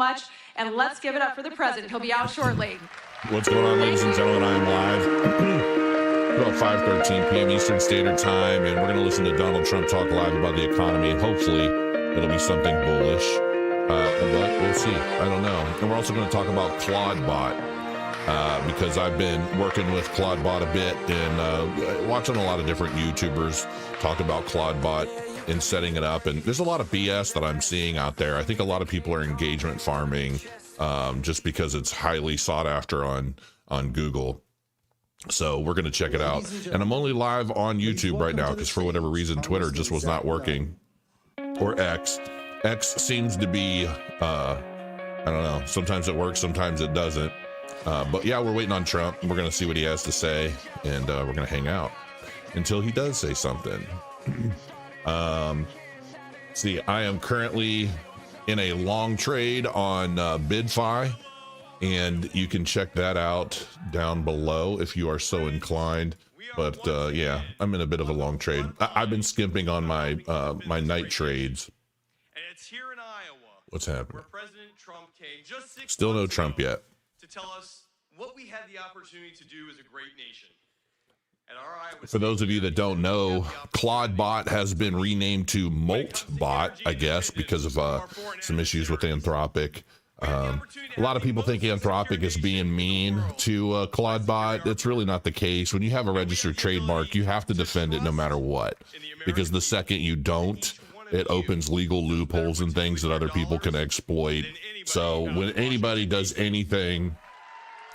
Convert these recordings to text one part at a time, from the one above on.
much. And let's give it up for the president. He'll be out shortly. What's going on, ladies and gentlemen? I am live about 5:13 p.m. Eastern Standard Time, and we're going to listen to Donald Trump talk live about the economy, and hopefully it'll be something bullish, but we'll see. I don't know. And we're also going to talk about ClawdBot. Because I've been working with ClawdBot a bit and watching a lot of different YouTubers talk about ClawdBot and setting it up. And there's a lot of BS that I'm seeing out there. I think a lot of people are engagement farming just because it's highly sought after on Google. So we're going to check it out. And I'm only live on YouTube right now because for whatever reason, Twitter just was not working. Or X. X seems to be, I don't know, sometimes it works, sometimes it doesn't. But yeah, we're waiting on Trump. We're going to see what he has to say, and we're going to hang out until he does say something. See, I am currently in a long trade on BidFi, and you can check that out down below if you are so inclined. But yeah, I'm in a bit of a long trade. I've been skimping on my my night trades. And it's here in Iowa. What's happening? Where President Trump came just 6 Still no months Trump ago yet. to tell us what we had the opportunity to do as a great nation. And our Iowa For those of you that don't know, ClawdBot has been renamed to MoltBot, I guess, because of some issues with Anthropic. A lot of people think Anthropic is being mean to ClawdBot. It's really not the case. When you have a registered trademark, you have to defend it no matter what, because the second you don't, it opens legal loopholes and things that other people can exploit. So when anybody does anything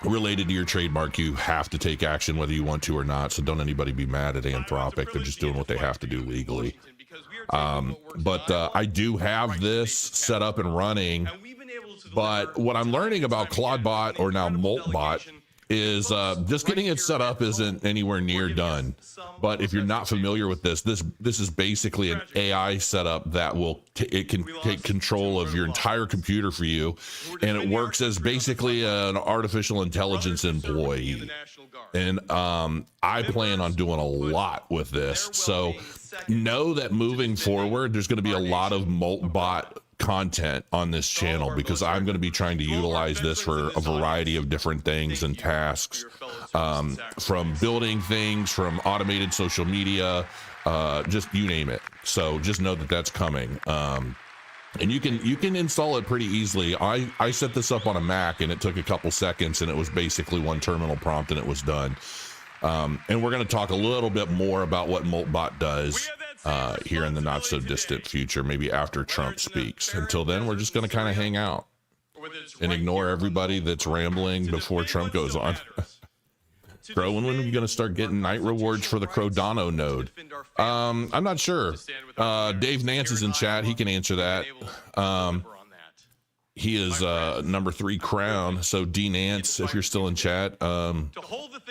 related to your trademark, you have to take action whether you want to or not. So don't anybody be mad at Anthropic. They're just doing what they have to do legally. But I do have this set up and running. But what I'm learning about ClawdBot, or now MoltBot, is just getting it set up isn't anywhere near done. But if you're not familiar with this is basically an AI setup that will it can take control of your entire computer for you, and it works as basically an artificial intelligence employee. And I plan on doing a lot with this. So know that moving forward, there's going to be a lot of MoltBot content on this channel, because I'm going to be trying to utilize this for a variety of different things and tasks, from building things, from automated social media, just you name it. So just know that that's coming. And you can install it pretty easily. I set this up on a Mac, and it took a couple seconds, and it was basically one terminal prompt, and it was done. And we're going to talk a little bit more about what MoltBot does here in the not so distant future, maybe after Trump speaks. Until then, we're just going to kind of hang out and ignore everybody that's rambling before Trump goes on. Crow, when are we going to start getting night rewards for the Cardano node? I'm not sure. Dave Nance is in chat. He can answer that. He is number 3 crown. So D Nance, if you're still in chat,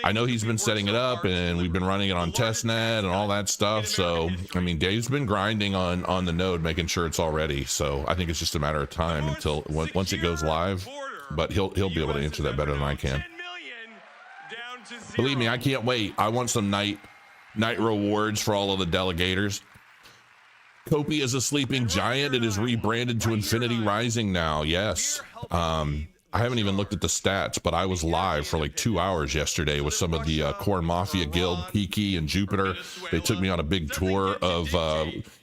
I know he's been setting it up, and we've been running it on testnet and all that stuff. So I mean, Dave's been grinding on the node, making sure it's all ready. So I think it's just a matter of time until once it goes live. But he'll be able to answer that better than I can. Believe me, I can't wait. I want some night rewards for all of the delegators. Kopi is a sleeping giant. It is rebranded to Infinity Rising now. Yes. I haven't even looked at the stats, but I was live for like 2 hours yesterday with some of the Corn Mafia Guild, Kiki and Jupiter. They took me on a big tour of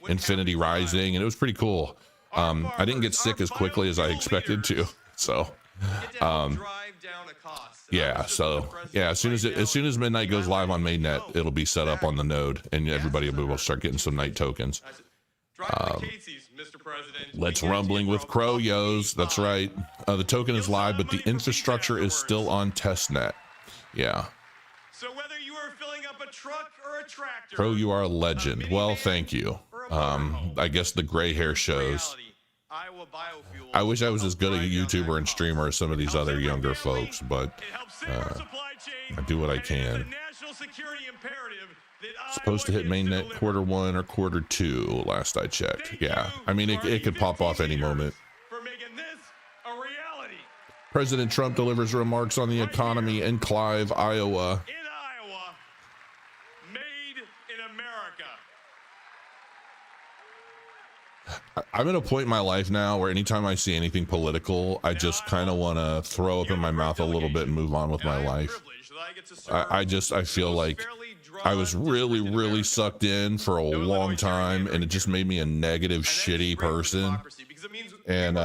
Infinity Rising, and it was pretty cool. I didn't get sick as quickly as I expected to. So, yeah. So yeah, as soon as midnight goes live on mainnet, it'll be set up on the node, and everybody will start getting some night tokens. Let's rumbling with Crow-Yos. That's right. The token is live, but the infrastructure is still on testnet. Yeah. So whether you are filling up a truck or a tractor, Crow, you are a legend. Well, thank you. I guess the gray hair shows. I wish I was as good a YouTuber and streamer as some of these other younger folks, but I do what I can. Supposed to hit mainnet Q1 or Q2 last I checked. Yeah, I mean it could pop off any moment. President Trump delivers remarks on the economy in Clive, Iowa. Made in America. I'm at a point in my life now where anytime I see anything political, I just kind of want to throw up in my mouth a little bit and move on with my life. I feel like I was really sucked in for a long time, and it just made me a negative, shitty person. And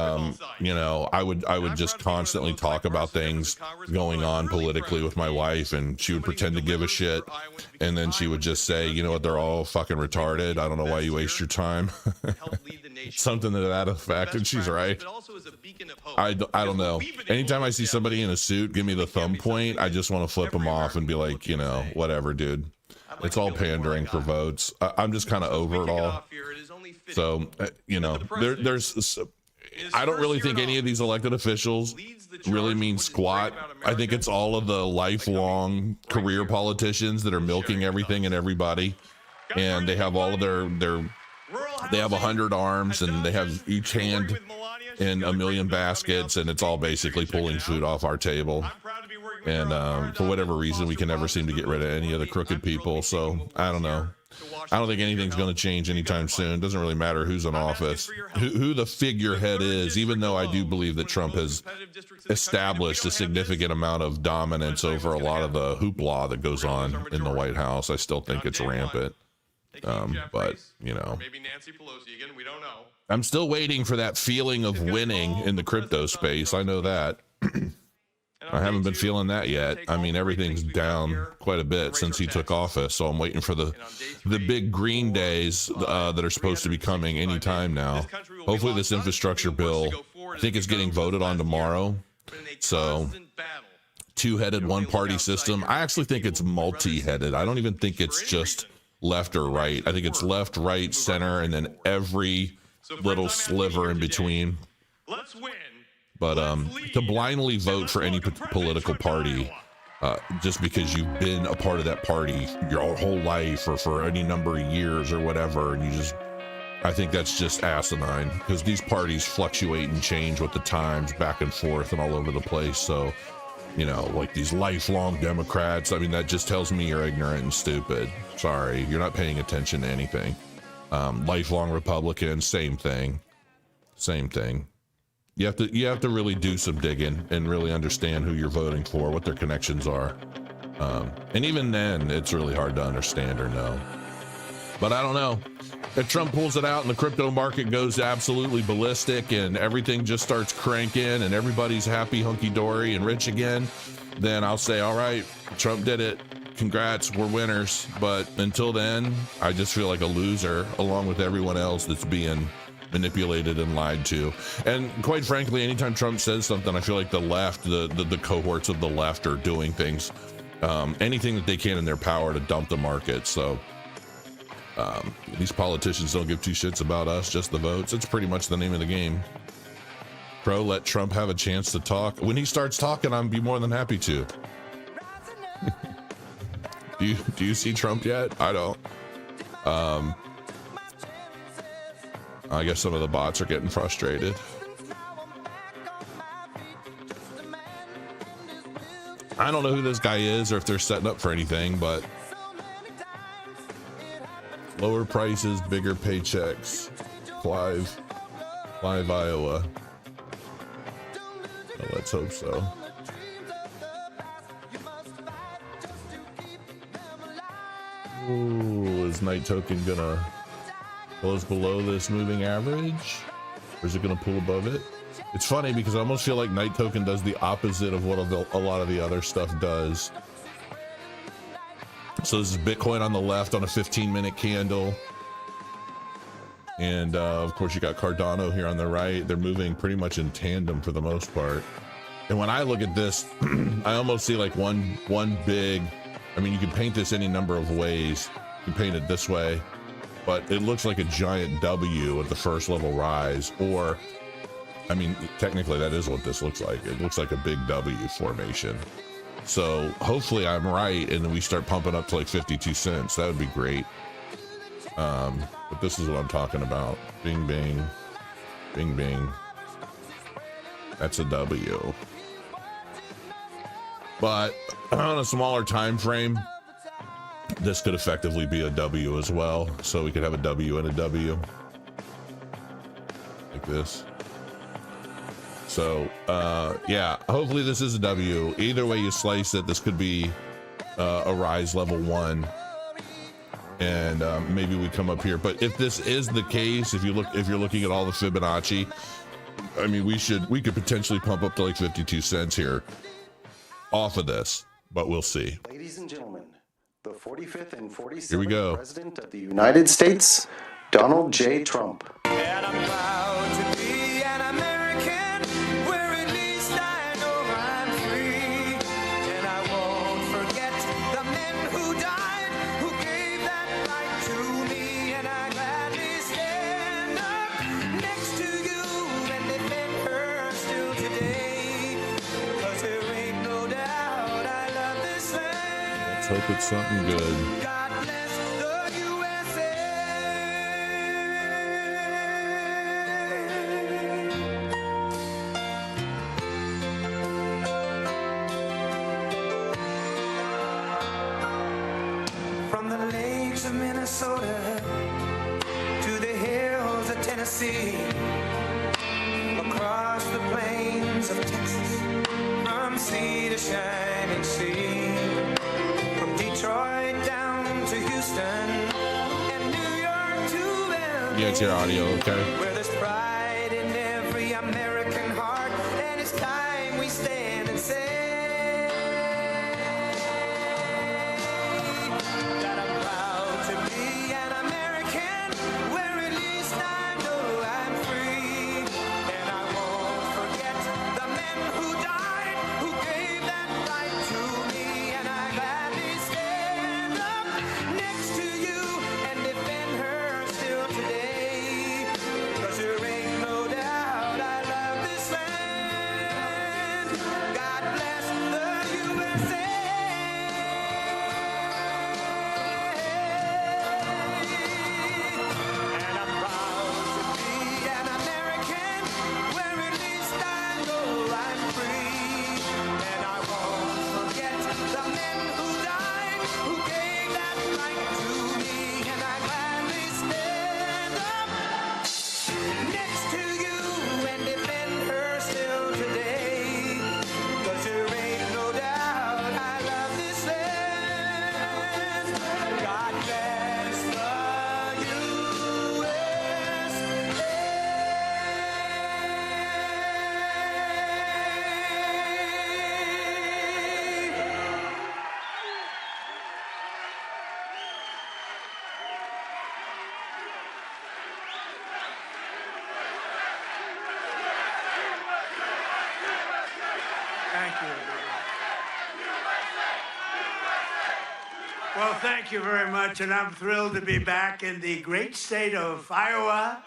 you know, I would just constantly talk about things going on politically with my wife, and she would pretend to give a shit, and then she would just say, you know what, they're all fucking retarded. I don't know why you waste your time. Something to that effect, and she's right. I don't know. Anytime I see somebody in a suit give me the thumb point, I just want to flip them off and be like, you know, whatever, dude. It's all pandering for votes. I'm just kind of over it all. So, you know, there's I don't really think any of these elected officials really mean squat. I think it's all of the lifelong career politicians that are milking everything and everybody, and they have all of they have 100 arms, and they have each hand in a million baskets, and it's all basically pulling food off our table. And for whatever reason, we can never seem to get rid of any of the crooked people. So I don't know. I don't think anything's going to change anytime soon. It doesn't really matter who's in office, who the figurehead is, even though I do believe that Trump has established a significant amount of dominance over a lot of the hoopla that goes on in the White House. I still think it's rampant. But, you know, I'm still waiting for that feeling of winning in the crypto space. I know that. I haven't been feeling that yet. I mean, everything's down quite a bit since he took office, so I'm waiting for the big green days that are supposed to be coming anytime now. Hopefully this infrastructure bill, I think it's getting voted on tomorrow. So two-headed one-party system. I actually think it's multi-headed. I don't even think it's just left or right. I think it's left, right, center, and then every little sliver in between. Let's win. But to blindly vote for any political party just because you've been a part of that party your whole life or for any number of years or whatever, and I think that's just asinine, because these parties fluctuate and change with the times, back and forth and all over the place. So, you know, like these lifelong Democrats, I mean, that just tells me you're ignorant and stupid. Sorry, you're not paying attention to anything. Lifelong Republicans, same thing. You have to really do some digging and really understand who you're voting for, what their connections are. And even then, it's really hard to understand or know. But I don't know. If Trump pulls it out and the crypto market goes absolutely ballistic and everything just starts cranking and everybody's happy, hunky-dory, and rich again, then I'll say, all right, Trump did it. Congrats, we're winners. But until then, I just feel like a loser along with everyone else that's being manipulated and lied to. And quite frankly, anytime Trump says something, I feel like the left, the cohorts of the left are doing things, anything that they can in their power to dump the market. So these politicians don't give two shits about us, just the votes. It's pretty much the name of the game. Pro, let Trump have a chance to talk. When he starts talking, I'll be more than happy to. Do you see Trump yet? I don't. I guess some of the bots are getting frustrated. I don't know who this guy is or if they're setting up for anything, but lower prices, bigger paychecks. Clive, Iowa. Well, let's hope so. Ooh, is Night Token gonna close below this moving average, or is it going to pull above it? It's funny because I almost feel like Night Token does the opposite of what a lot of the other stuff does. So this is Bitcoin on the left on a 15-minute candle, and of course you got Cardano here on the right. They're moving pretty much in tandem for the most part. And when I look at this, I almost see like one big, I mean, you can paint this any number of ways. You can paint it this way, but it looks like a giant W at the first level rise, or, I mean, technically that is what this looks like. It looks like a big W formation. So hopefully I'm right and then we start pumping up to like 52 cents. That would be great. But this is what I'm talking about. Bing, bing, bing, bing. That's a W. But on a smaller time frame, this could effectively be a W as well. So we could have a W and a W. like this. So, yeah, hopefully this is a W. Either way you slice it, this could be a rise level 1. And maybe we come up here. But if this is the case, if you're looking at all the Fibonacci, I mean, we could potentially pump up to like 52 cents here off of this, but we'll see. Ladies and gentlemen, the 45th and 47th Here we go. President of the United States, Donald J. Trump. And I'm proud to be an American, where at least I know I'm free. And I won't forget the men who died, who gave that right to me. And I gladly stand up next to you and defend her still today. 'Cause there ain't no doubt I love this land. Let's hope it's something good. God bless the USA. From the lakes of Minnesota to the hills of Tennessee, across the plains of Texas, from sea to shining sea, from Detroit down to Houston and New York to Belgium. Yeah, it's your audio, okay? Where there's pride in every American heart, and it's time we stand and say that I'm proud to be an American, where at least I know I'm free. And I won't forget the men who died, who gave that right to me. And I gladly stand up next to you and defend her still today. 'Cause there ain't no doubt I love this land. God bless the USA. And I'm proud to be an American, where at least I know I'm free. And I won't forget the men who died, who gave that right to me. And I gladly stand up next to you and defend her still today. 'Cause there ain't no doubt I love this land. God bless the USA. Thank you. Well, thank you very much, and I'm thrilled to be back in the great state of Iowa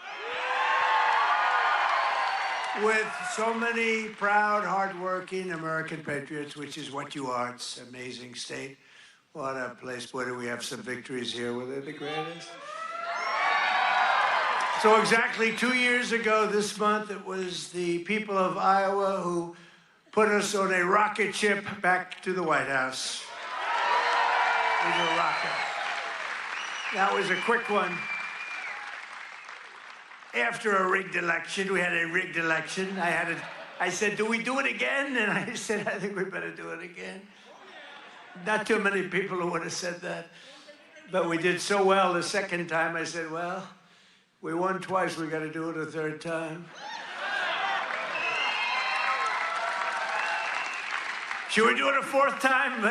with so many proud, hardworking American patriots, which is what you are. It's an amazing state. What a place. Boy, do we have some victories here. Were they the greatest? So exactly 2 years ago this month, it was the people of Iowa who put us on a rocket ship back to the White House. It was a rocket. That was a quick one. After a rigged election, we had a rigged election. I said, do we do it again? And I said, I think we better do it again. Not too many people who would have said that. But we did so well the second time, I said, well, we won twice, we got to do it a third time. Should we do it a fourth time?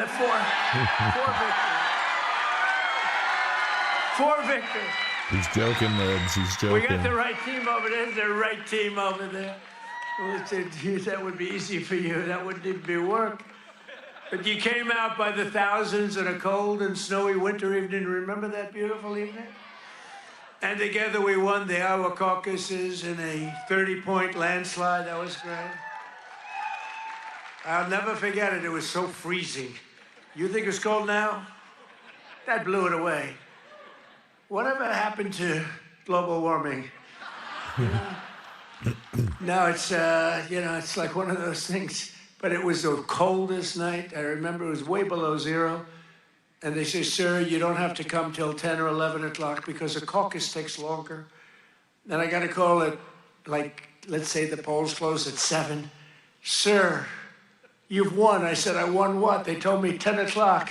Four victories. He's joking, Libs. He's joking. We got the right team over there. There's the right team over there. We said, geez, that would be easy for you. That wouldn't even be work. But you came out by the thousands on a cold and snowy winter evening. Remember that beautiful evening? And together we won the Iowa caucuses in a 30-point landslide. That was great. I'll never forget it. It was so freezing. You think it's cold now? That blew it away. Whatever happened to global warming? Now it's, it's like one of those things. But it was the coldest night. I remember it was way below zero. And they say, sir, you don't have to come till 10 or 11 o'clock because the caucus takes longer. Then I got a call at like, let's say the polls close at 7. Sir, you've won. I said, I won what? They told me 10 o'clock.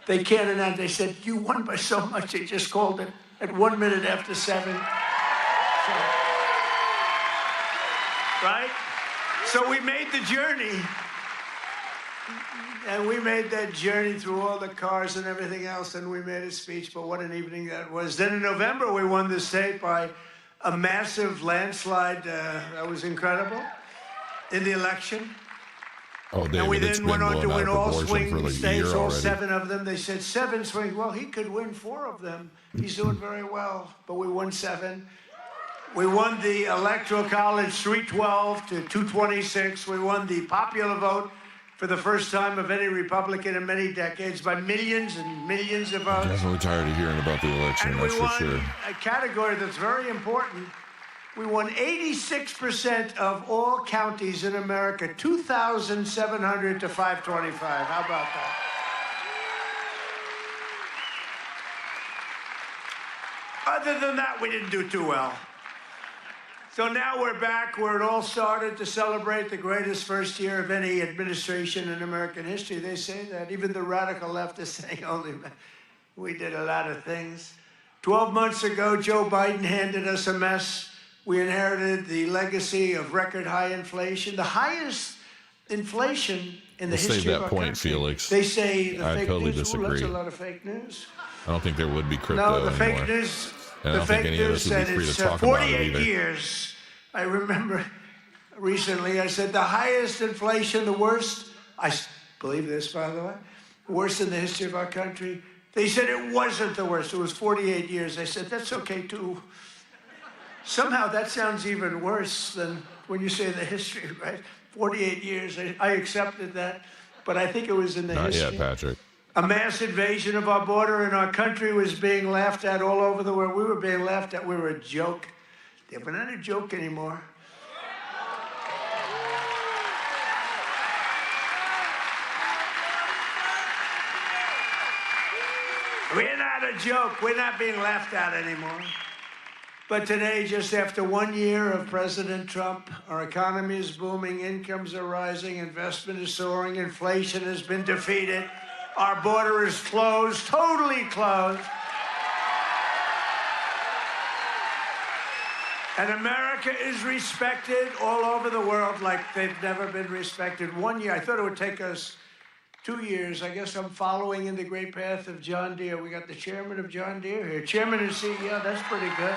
They can't announce. They said, you won by so much. They just called it at 1 minute after 7. So, right? So we made the journey. And we made that journey through all the cars and everything else, and we made a speech, but what an evening that was. Then in November, we won the state by a massive landslide. That was incredible in the election. Oh, David, And we it's then been went on to blown out win of all proportion for swing like a states, year all already. 7 of them. They said 7 swing. Well, he could win 4 of them. He's doing very well, but we won 7. We won the Electoral College 312 to 226. We won the popular vote for the first time of any Republican in many decades by millions and millions of votes. Definitely tired of hearing about the election, And that's we for won sure. a category that's very important. We won 86% of all counties in America, 2,700 to 525. How about that? Other than that, we didn't do too well. So now we're back where it all started to celebrate the greatest first year of any administration in American history. They say that. Even the radical left is saying, only we did a lot of things. 12 months ago, Joe Biden handed us a mess. We inherited the legacy of record high inflation, the highest inflation in the Let's history save that of our point, country. Felix. They say the I fake totally news. Ooh, disagree. that's a lot of fake news. I don't think there would be crypto No, the anymore. fake news. And I The don't think fake any of news us would be said free to it's talk about it 48 either. years. I remember recently I said the highest inflation, the worst. I believe this, by the way, worst in the history of our country. They said it wasn't the worst. It was 48 years. I said that's okay too. Somehow that sounds even worse than when you say the history, right? 48 years. I accepted that, but I think it was in the Not history. yet, Patrick. A mass invasion of our border in our country was being laughed at all over the world. We were being laughed at. We were a joke. Yeah, we're not a joke anymore. We're not a joke. We're not being laughed at anymore. But today, just after 1 year of President Trump, our economy is booming, incomes are rising, investment is soaring, inflation has been defeated. Our border is closed, totally closed. And America is respected all over the world like they've never been respected. 1 year, I thought it would take us 2 years. I guess I'm following in the great path of John Deere. We got the chairman of John Deere here. Chairman and CEO, that's pretty good.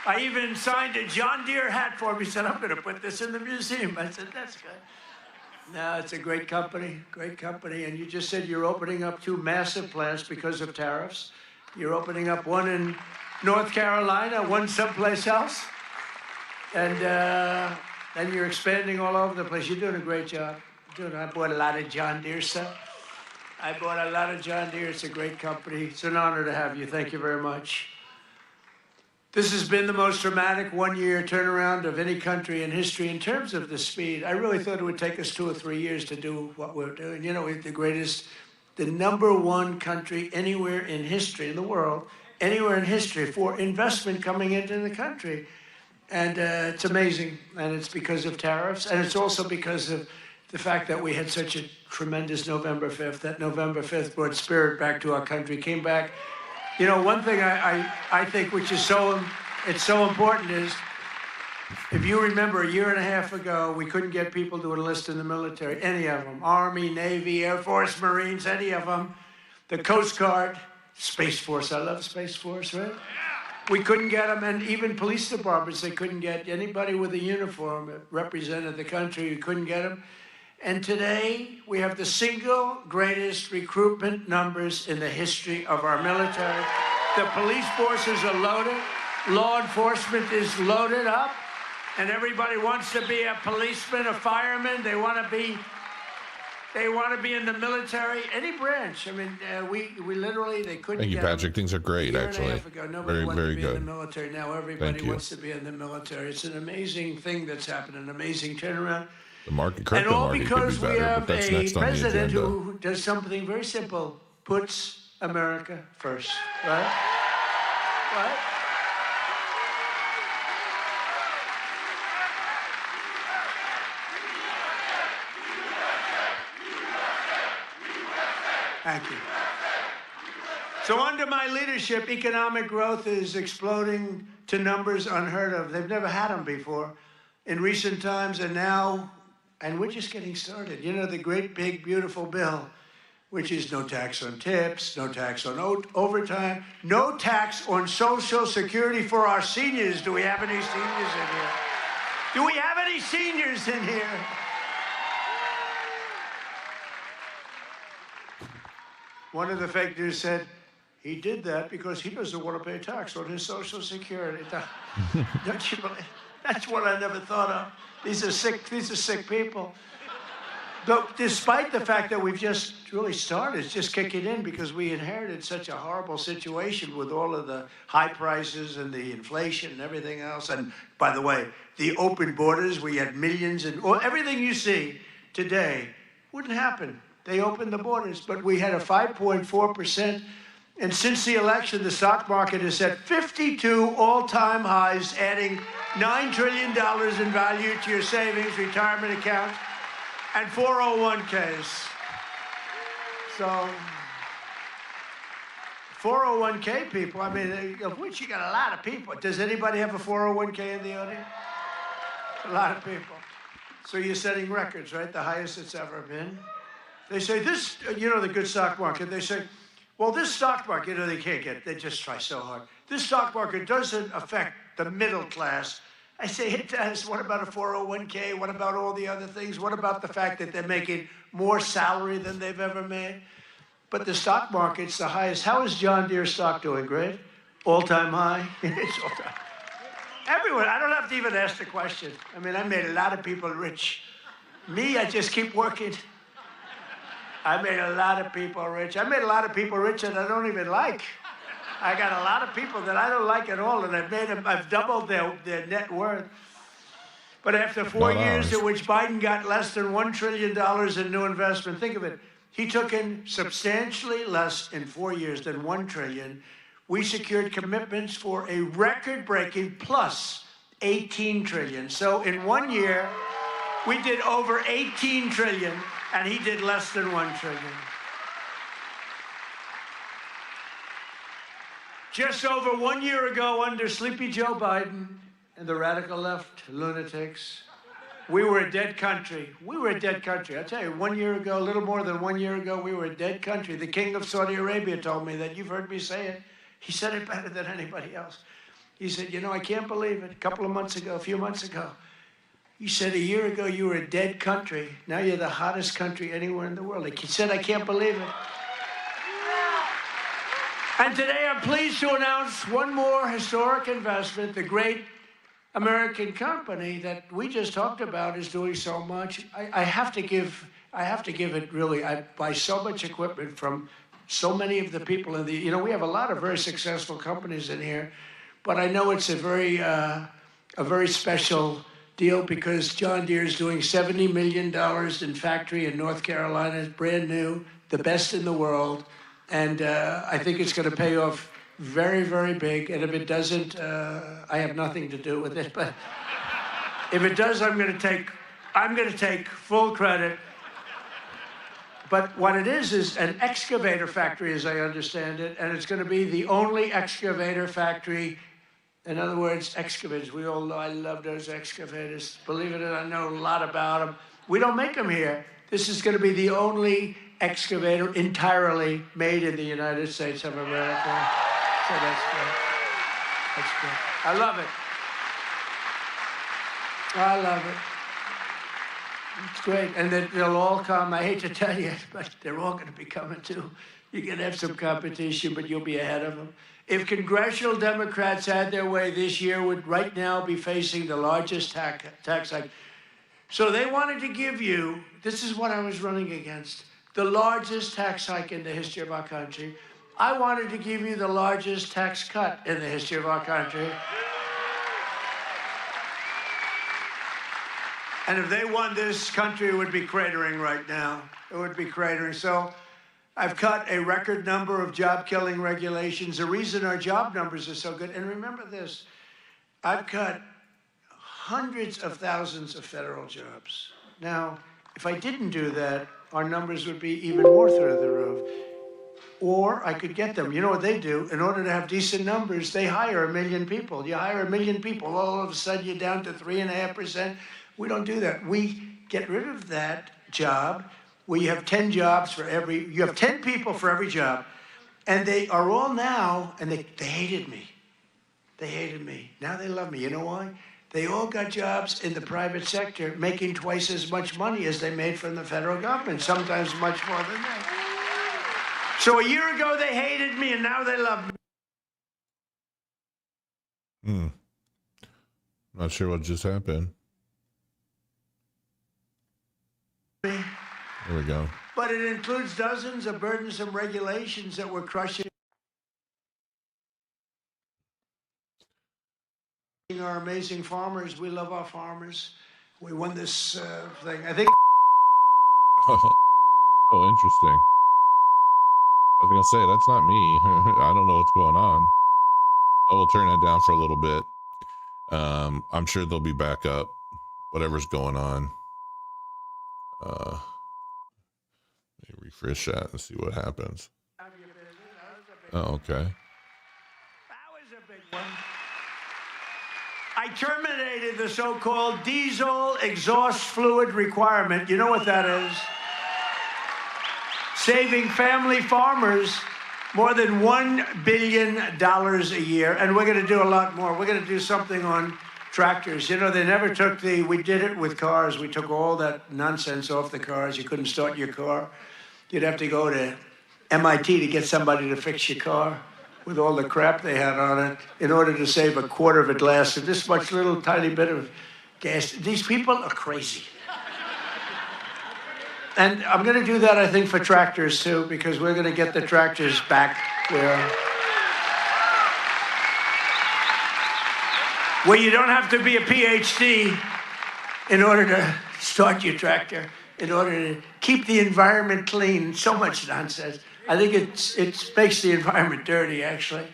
I even signed a John Deere hat for him. He said, I'm going to put this in the museum. I said, that's good. No, it's a great company, and you just said you're opening up 2 massive plants because of tariffs. You're opening up one in North Carolina, one someplace else, and you're expanding all over the place. You're doing a great job. I bought a lot of John Deere stuff. I bought a lot of John Deere. It's a great company. It's an honor to have you. Thank you very much. This has been the most dramatic 1 year turnaround of any country in history in terms of the speed. I really thought it would take us 2 or 3 years to do what we're doing. You know, we're the greatest, the #1 country anywhere in history in the world, anywhere in history for investment coming into the country. And it's amazing. And it's because of tariffs. And it's also because of the fact that we had such a tremendous November 5th. That November 5th brought spirit back to our country, came back. You know, one thing I think which is so important is, if you remember a year and a half ago, we couldn't get people to enlist in the military, any of them, Army, Navy, Air Force, Marines, any of them, the Coast Guard, Space Force, I love Space Force, right? We couldn't get them, and even police departments, they couldn't get anybody with a uniform that represented the country, we couldn't get them. And today, we have the single greatest recruitment numbers in the history of our military. The police forces are loaded. Law enforcement is loaded up. And everybody wants to be a policeman, a fireman. They want to be in the military, any branch. I mean, we literally, they couldn't Thank you, get them. Patrick. Things are great, A year and a actually. half ago, nobody wanted Very to be in good. the military. Now everybody Thank you. wants to be in the military. It's an amazing thing that's happened, an amazing turnaround. The market, And crypto all market could because be we better, have but that's a next on the president agenda. who does something very simple, puts America first, right? Right? Thank you. So under my leadership, economic growth is exploding to numbers unheard of. They've never had them before in recent times, and now, and we're just getting started. You know, the great, big, beautiful bill, which is no tax on tips, no tax on overtime, no tax on Social Security for our seniors. Do we have any seniors in here? Do we have any seniors in here? One of the fake news said, he did that because he doesn't want to pay tax on his Social Security. Don't you believe? That's what I never thought of. These are sick people. But despite the fact that we've just really started, it's just kicking in because we inherited such a horrible situation with all of the high prices and the inflation and everything else. And by the way, the open borders, we had millions and everything you see today wouldn't happen. They opened the borders, but we had a 5.4%. And since the election, the stock market has set 52 all-time highs, adding $9 trillion in value to your savings, retirement accounts, and 401ks. So 401k people, I mean, of which you got a lot of people. Does anybody have a 401k in the audience? A lot of people. So you're setting records, right? The highest it's ever been. They say this, you know, the good stock market, they say, well, this stock market, you know, they can't get it. They just try so hard. This stock market doesn't affect the middle class. I say it does. What about a 401k? What about all the other things? What about the fact that they're making more salary than they've ever made? But the stock market's the highest. How is John Deere stock doing? Great? All-time high? It's all-time. Everyone, I don't have to even ask the question. I mean, I made a lot of people rich. Me, I just keep working. I made a lot of people rich. I made a lot of people rich that I don't even like. I got a lot of people that I don't like at all, and I've doubled their net worth. But after 4 years in which Biden got less than $1 trillion in new investment, think of it. He took in substantially less in 4 years than $1 trillion. We secured commitments for a record-breaking plus $18 trillion. So in 1 year, we did over $18 trillion, and he did less than $1 trillion. Just over 1 year ago, under Sleepy Joe Biden and the radical left lunatics, we were a dead country. We were a dead country. I'll tell you, 1 year ago, a little more than 1 year ago, we were a dead country. The king of Saudi Arabia told me that. You've heard me say it. He said it better than anybody else. He said, you know, I can't believe it. A few months ago, he said, a year ago, you were a dead country. Now you're the hottest country anywhere in the world. He said, I can't believe it. And today I'm pleased to announce one more historic investment. The great American company that we just talked about is doing so much. I have to give it really. I buy so much equipment from so many of the people in the, you know, we have a lot of very successful companies in here, but I know it's a very special deal because John Deere is doing $70 million in factory in North Carolina, brand new, the best in the world. And I think it's going to pay off very, very big. And if it doesn't, I have nothing to do with it. But if it does, I'm going to take full credit. But what it is an excavator factory, as I understand it, and it's going to be the only excavator factory. In other words, excavators. We all know I love those excavators. Believe it or not, I know a lot about them. We don't make them here. This is going to be the only excavator entirely made in the United States of America. So that's good. That's good. I love it. I love it. It's great. And then they'll all come. I hate to tell you, but they're all going to be coming too. You're going to have some competition, but you'll be ahead of them. If congressional Democrats had their way this year, would right now be facing the largest tax hike. So they wanted to give you, this is what I was running against, the largest tax hike in the history of our country. I wanted to give you the largest tax cut in the history of our country. And if they won, this country would be cratering right now. It would be cratering. So I've cut a record number of job-killing regulations. The reason our job numbers are so good, and remember this, I've cut hundreds of thousands of federal jobs. Now, if I didn't do that, our numbers would be even more through the roof. or I could get them. You know what they do? In order to have decent numbers, they hire 1 million people. You hire 1 million people, all of a sudden you're down to 3.5%. We don't do that. We get rid of that job where you have 10 jobs for every, you have 10 people for every job. And they are all now, and they hated me. They hated me. Now they love me. You know why? They all got jobs in the private sector, making twice as much money as they made from the federal government, sometimes much more than that. So a year ago, they hated me, and now they love me. Not sure what just happened. There we go. But it includes dozens of burdensome regulations that were crushing our amazing farmers. We love our farmers. We won this thing. I think. Oh, interesting. I was gonna say that's not me. I don't know what's going on. I will turn that down for a little bit. I'm sure they'll be back up. Whatever's going on. Let me refresh that and see what happens. Oh, okay. That was a big one. I terminated the so-called diesel exhaust fluid requirement. You know what that is? Saving family farmers more than $1 billion a year. And we're going to do a lot more. We're going to do something on tractors. You know, they never took we did it with cars. We took all that nonsense off the cars. You couldn't start your car. You'd have to go to MIT to get somebody to fix your car with all the crap they had on it in order to save a quarter of a glass of this much little tiny bit of gas. These people are crazy. And I'm going to do that, I think, for tractors, too, because we're going to get the tractors back where you don't have to be a PhD in order to start your tractor, in order to keep the environment clean. So much nonsense. I think it makes the environment dirty, actually.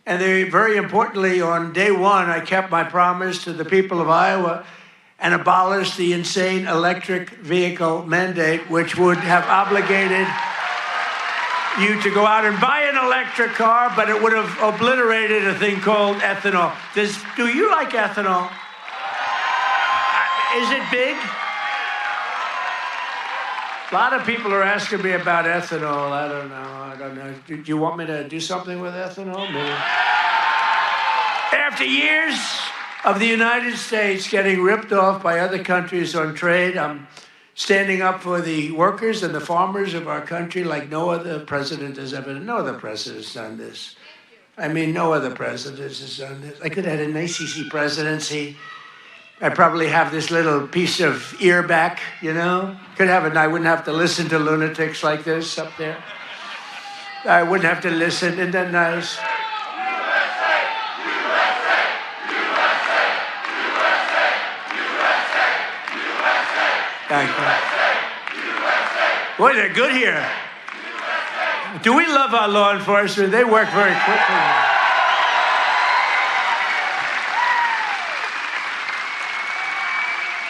And very importantly, on day one, I kept my promise to the people of Iowa and abolished the insane electric vehicle mandate, which would have obligated you to go out and buy an electric car, but it would have obliterated a thing called ethanol. Do you like ethanol? Is it big? A lot of people are asking me about ethanol. I don't know. Do you want me to do something with ethanol? Maybe. After years of the United States getting ripped off by other countries on trade, I'm standing up for the workers and the farmers of our country like no other president has ever done. No other president has done this. I mean, no other president has done this. I could have had an ACC presidency. I'd probably have this little piece of ear back, you know? Could have it, and I wouldn't have to listen to lunatics like this up there. I wouldn't have to listen. Isn't that nice? Thank you. Boy, they're good here. Do we love our law enforcement? They work very quickly.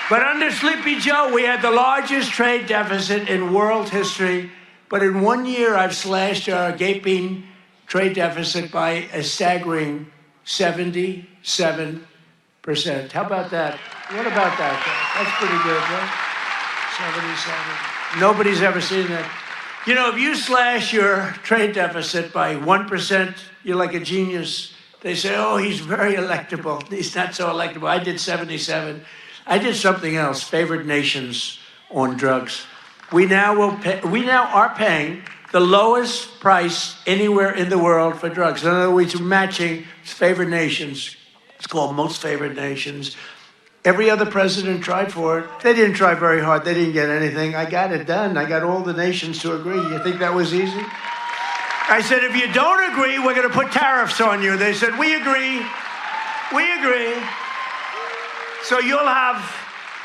But under Sleepy Joe, we had the largest trade deficit in world history. But in 1 year, I've slashed our gaping trade deficit by a staggering 77%. How about that? What about that? That's pretty good, right? 77. Nobody's ever seen that. You know, if you slash your trade deficit by 1%, you're like a genius. They say, oh, he's very electable. He's not so electable. I did 77. I did something else, favored nations on drugs. We now are paying the lowest price anywhere in the world for drugs. In other words, we're matching favored nations. It's called most favored nations. Every other president tried for it. They didn't try very hard. They didn't get anything. I got it done. I got all the nations to agree. You think that was easy? I said, if you don't agree, we're going to put tariffs on you. They said, we agree. We agree. So you'll have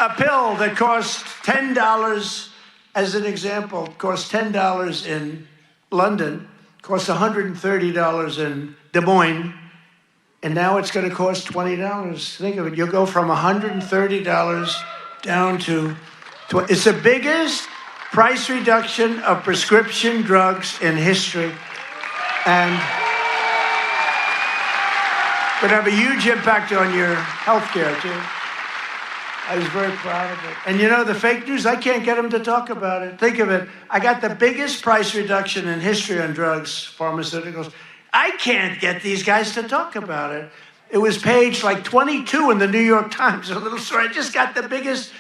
a pill that costs $10, as an example, costs $10 in London, costs $130 in Des Moines, and now it's going to cost $20. Think of it. You'll go from $130 down to it's the biggest price reduction of prescription drugs in history. And would have a huge impact on your health care, too. I was very proud of it. And you know, the fake news, I can't get them to talk about it. Think of it. I got the biggest price reduction in history on drugs, pharmaceuticals. I can't get these guys to talk about it. It was page like 22 in the New York Times, a little story. I just got the biggest,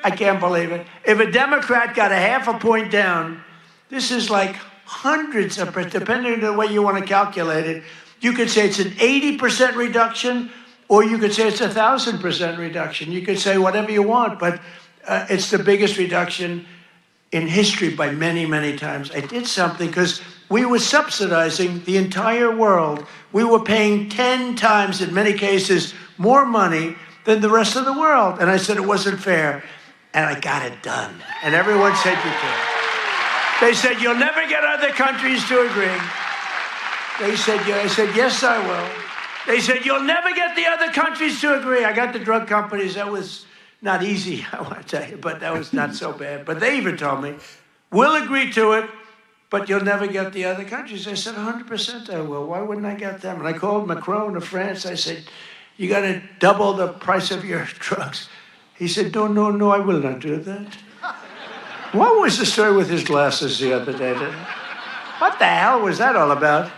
I can't believe it. If a Democrat got a half a point down, this is like hundreds of, depending on the way you want to calculate it, you could say it's an 80% reduction, or you could say it's 1,000% reduction. You could say whatever you want, but it's the biggest reduction in history by many, many times. I did something because we were subsidizing the entire world. We were paying 10 times, in many cases, more money than the rest of the world. And I said it wasn't fair. And I got it done. And everyone said you could. They said, you'll never get other countries to agree. They said, yeah. I said, yes, I will. They said, you'll never get the other countries to agree. I got the drug companies. That was not easy, I want to tell you, but that was not so bad. But they even told me, we'll agree to it, but you'll never get the other countries. I said, 100% I will. Why wouldn't I get them? And I called Macron of France. I said, you got to double the price of your drugs. He said, no, I will not do that. What was the story with his glasses the other day? What the hell was that all about?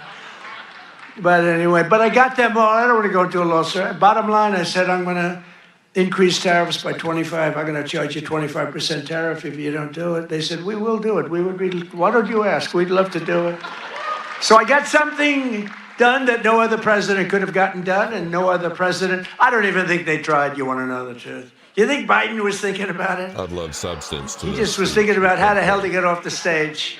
But anyway, I got them all. I don't want to go into a lawsuit. Bottom line, I said, I'm going to increase tariffs by 25. I'm going to charge you 25% tariff if you don't do it. They said, we will do it. Why don't you ask? We'd love to do it. So I got something done that no other president could have gotten done, and no other president. I don't even think they tried. You want to know the truth? You think Biden was thinking about it? I'd love substance to He this. just was thinking about how the hell to get off the stage.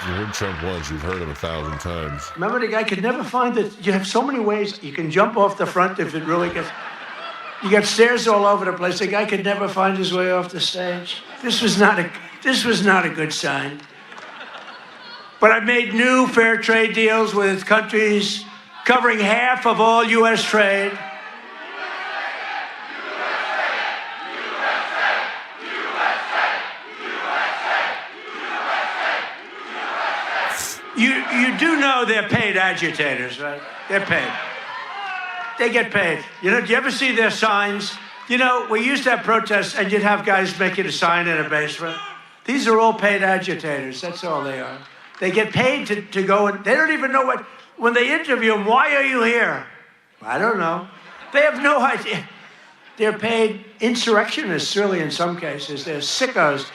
You heard Trump once, you've heard him 1,000 times. Remember, the guy could never find it. You have so many ways. You can jump off the front if it really gets... You got stairs all over the place. The guy could never find his way off the stage. This was not a good sign. But I made new fair trade deals with countries covering half of all U.S. trade. You do know they're paid agitators, right? They're paid. They get paid. You know, do you ever see their signs? You know, we used to have protests, and you'd have guys making a sign in a basement. These are all paid agitators. That's all they are. They get paid to go, and they don't even know what, when they interview them, why are you here? I don't know. They have no idea. They're paid insurrectionists, really, in some cases. They're sickos.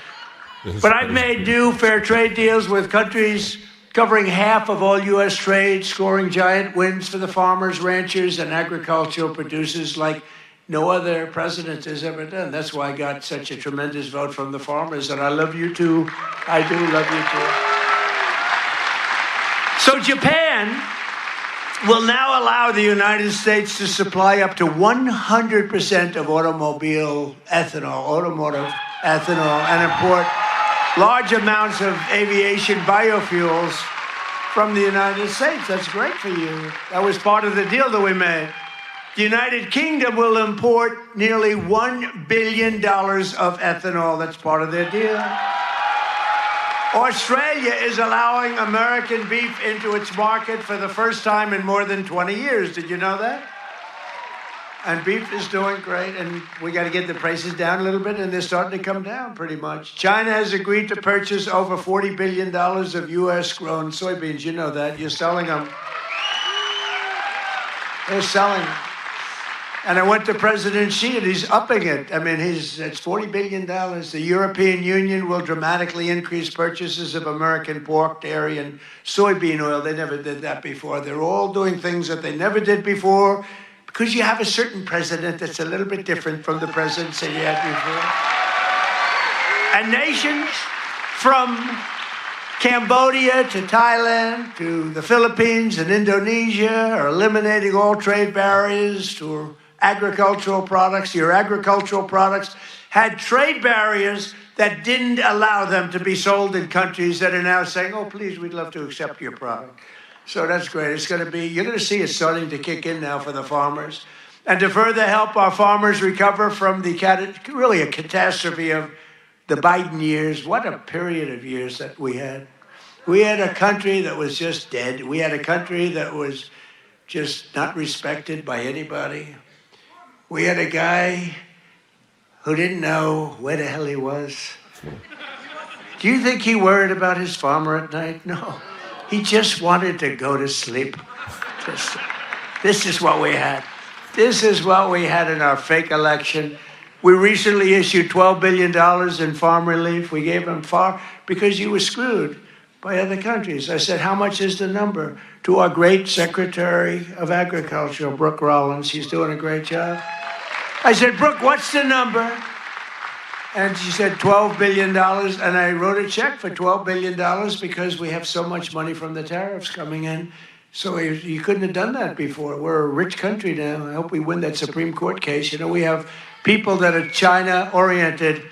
But I've made new fair trade deals with countries covering half of all U.S. trade, scoring giant wins for the farmers, ranchers, and agricultural producers like no other president has ever done. That's why I got such a tremendous vote from the farmers, and I love you too. I do love you too. So Japan will now allow the United States to supply up to 100% of automotive ethanol, and import large amounts of aviation biofuels from the United States. That's great for you. That was part of the deal that we made. The United Kingdom will import nearly $1 billion of ethanol. That's part of their deal. Australia is allowing American beef into its market for the first time in more than 20 years. Did you know that? And beef is doing great, and we got to get the prices down a little bit, and they're starting to come down pretty much. China has agreed to purchase over $40 billion of U.S.-grown soybeans. You know that. You're selling them. They're selling them. And I went to President Xi, and he's upping it. I mean, it's $40 billion. The European Union will dramatically increase purchases of American pork, dairy, and soybean oil. They never did that before. They're all doing things that they never did before, because you have a certain president that's a little bit different from the presidents that you had before. And nations from Cambodia to Thailand to the Philippines and Indonesia are eliminating all trade barriers to agricultural products. Your agricultural products had trade barriers that didn't allow them to be sold in countries that are now saying, oh, please, we'd love to accept your product. So that's great. It's going to be, you're going to see it starting to kick in now for the farmers. And to further help our farmers recover from the really a catastrophe of the Biden years, what a period of years that we had. We had a country that was just dead. We had a country that was just not respected by anybody. We had a guy who didn't know where the hell he was. Do you think he worried about his farmer at night? No. He just wanted to go to sleep. This is what we had. This is what we had in our fake election. We recently issued $12 billion in farm relief. We gave them because you were screwed by other countries. I said, how much is the number? To our great Secretary of Agriculture, Brooke Rollins. She's doing a great job. I said, Brooke, what's the number? And she said, $12 billion. And I wrote a check for $12 billion because we have so much money from the tariffs coming in. So you couldn't have done that before. We're a rich country now. I hope we win that Supreme Court case. You know, we have people that are China-oriented.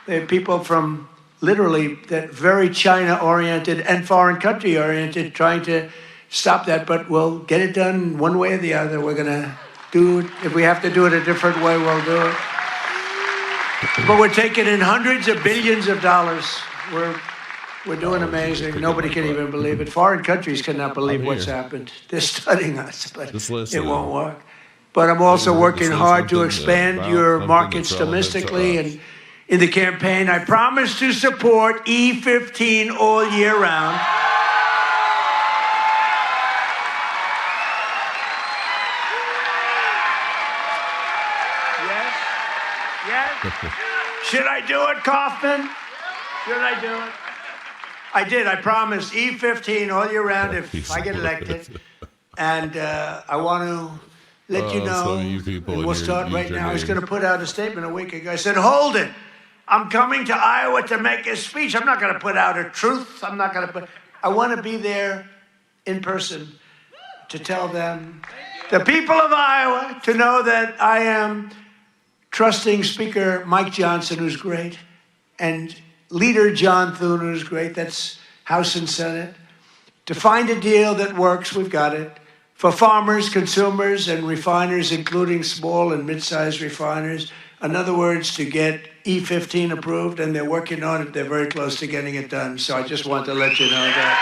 They have people from literally that very China-oriented and foreign country-oriented trying to stop that. But we'll get it done one way or the other. We're going to do it. If we have to do it a different way, we'll do it. But we're taking in hundreds of billions of dollars. We're doing amazing. Nobody can even believe it. Foreign countries cannot believe what's happened. They're studying us, but it won't work. But I'm also working hard to expand your markets domestically. And in the campaign, I promise to support E15 all year round. Yes? Should I do it, Kaufman? Should I do it? I did. I promised E15 all year round if I get elected. And I want to let you know, and we'll start right now. I was going to put out a statement a week ago. I said, hold it. I'm coming to Iowa to make a speech. I'm not going to put out a truth. I want to be there in person to tell them, the people of Iowa, to know that I am trusting Speaker Mike Johnson, who's great, and Leader John Thune, who's great. That's House and Senate. To find a deal that works, we've got it. For farmers, consumers, and refiners, including small and mid-sized refiners. In other words, to get E15 approved, and they're working on it. They're very close to getting it done. So I just want to let you know that.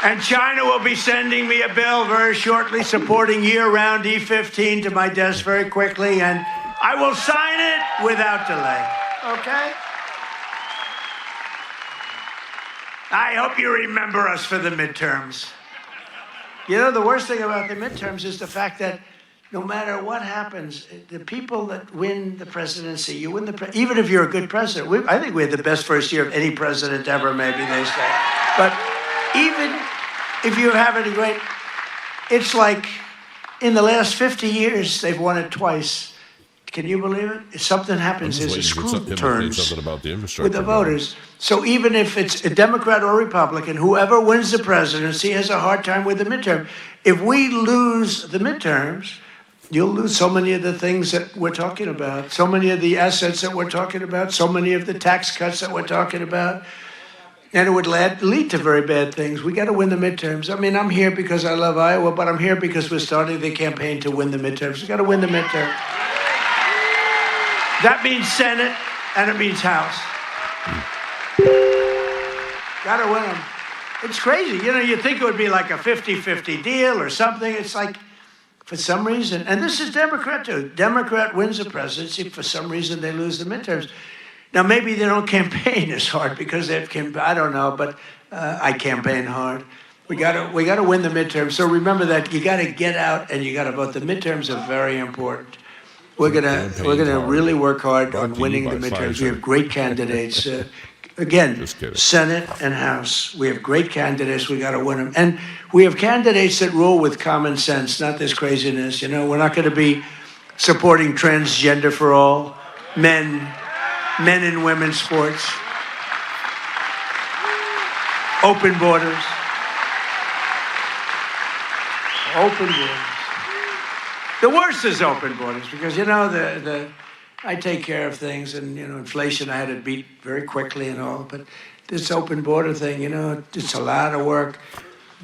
Right? And China will be sending me a bill very shortly supporting year-round E15 to my desk very quickly, and I will sign it without delay, okay? I hope you remember us for the midterms. You know, the worst thing about the midterms is the fact that no matter what happens, the people that win the presidency, you win even if you're a good president. I think we had the best first year of any president ever, maybe they say. But even if you have it great, it's like in the last 50 years, they've won it twice. Can you believe it? If something happens, there's a screw turns with the voters. So even if it's a Democrat or Republican, whoever wins the presidency has a hard time with the midterm. If we lose the midterms, you'll lose so many of the things that we're talking about, so many of the assets that we're talking about, so many of the tax cuts that we're talking about. And it would lead to very bad things. We got to win the midterms. I mean, I'm here because I love Iowa, but I'm here because we're starting the campaign to win the midterms. We got to win the midterm. That means Senate, and it means House. Got to win them. It's crazy. You know, you think it would be like a 50-50 deal or something. It's like, for some reason, and this is Democrat too. Democrat wins the presidency. For some reason, they lose the midterms. Now, maybe they don't campaign as hard because they've I don't know, but I campaign hard. We got to win the midterms. So remember that you got to get out and you got to vote. The midterms are very important. We're gonna really work hard on winning the midterms. We have great candidates. Again, Senate and House. We have great candidates. We got to win them, and we have candidates that rule with common sense, not this craziness. You know, we're not going to be supporting transgender for all, men and women's sports, open borders. The worst is open borders because, you know, I take care of things and, you know, inflation I had to beat very quickly and all, but this open border thing, you know, it's a lot of work.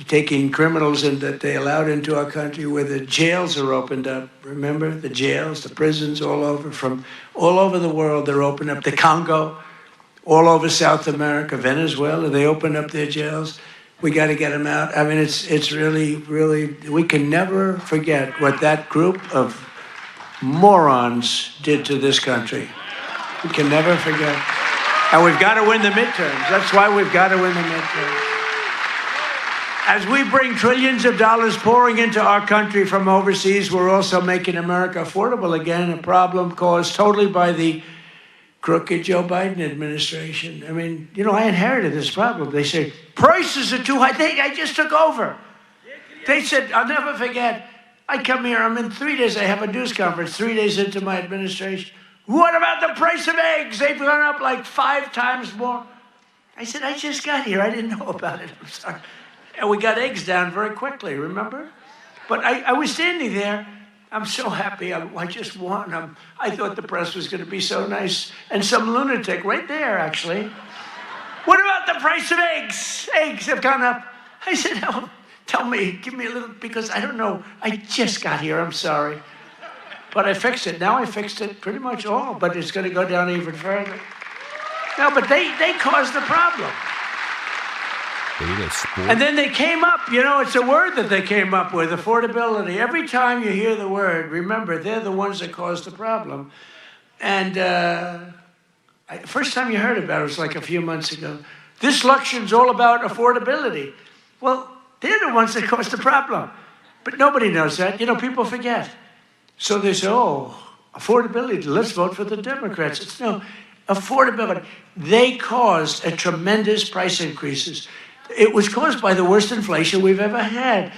taking criminals in that they allowed into our country, where the jails are opened up. Remember the jails, the prisons all over, from all over the world, they're opened up. The Congo, all over South America, Venezuela, they open up their jails. We got to get them out. I mean, it's really, really, we can never forget what that group of morons did to this country. We can never forget. And we've got to win the midterms. That's why we've got to win the midterms. As we bring trillions of dollars pouring into our country from overseas, we're also making America affordable again, a problem caused totally by the crooked Joe Biden administration. I mean, you know, I inherited this problem. They say, prices are too high. I just took over. They said, I'll never forget, I come here, I'm in 3 days, I have a news conference, 3 days into my administration. What about the price of eggs? They've gone up like 5 times more. I said, I just got here, I didn't know about it, I'm sorry. And we got eggs down very quickly, remember? But I was standing there. I'm so happy. I just won. I thought the press was going to be so nice. And some lunatic right there, actually. What about the price of eggs? Eggs have gone up. I said, oh, tell me, give me a little, because I don't know. I just got here. I'm sorry. But I fixed it. Now I fixed it pretty much all, but it's going to go down even further. No, but they caused the problem. And then they came up, you know, it's a word that they came up with, affordability. Every time you hear the word, remember, they're the ones that caused the problem. And first time you heard about it was like a few months ago. This election's all about affordability. Well, they're the ones that caused the problem. But nobody knows that. You know, people forget. So they say, oh, affordability, let's vote for the Democrats. It's no, affordability. They caused a tremendous price increases. It was caused by the worst inflation we've ever had.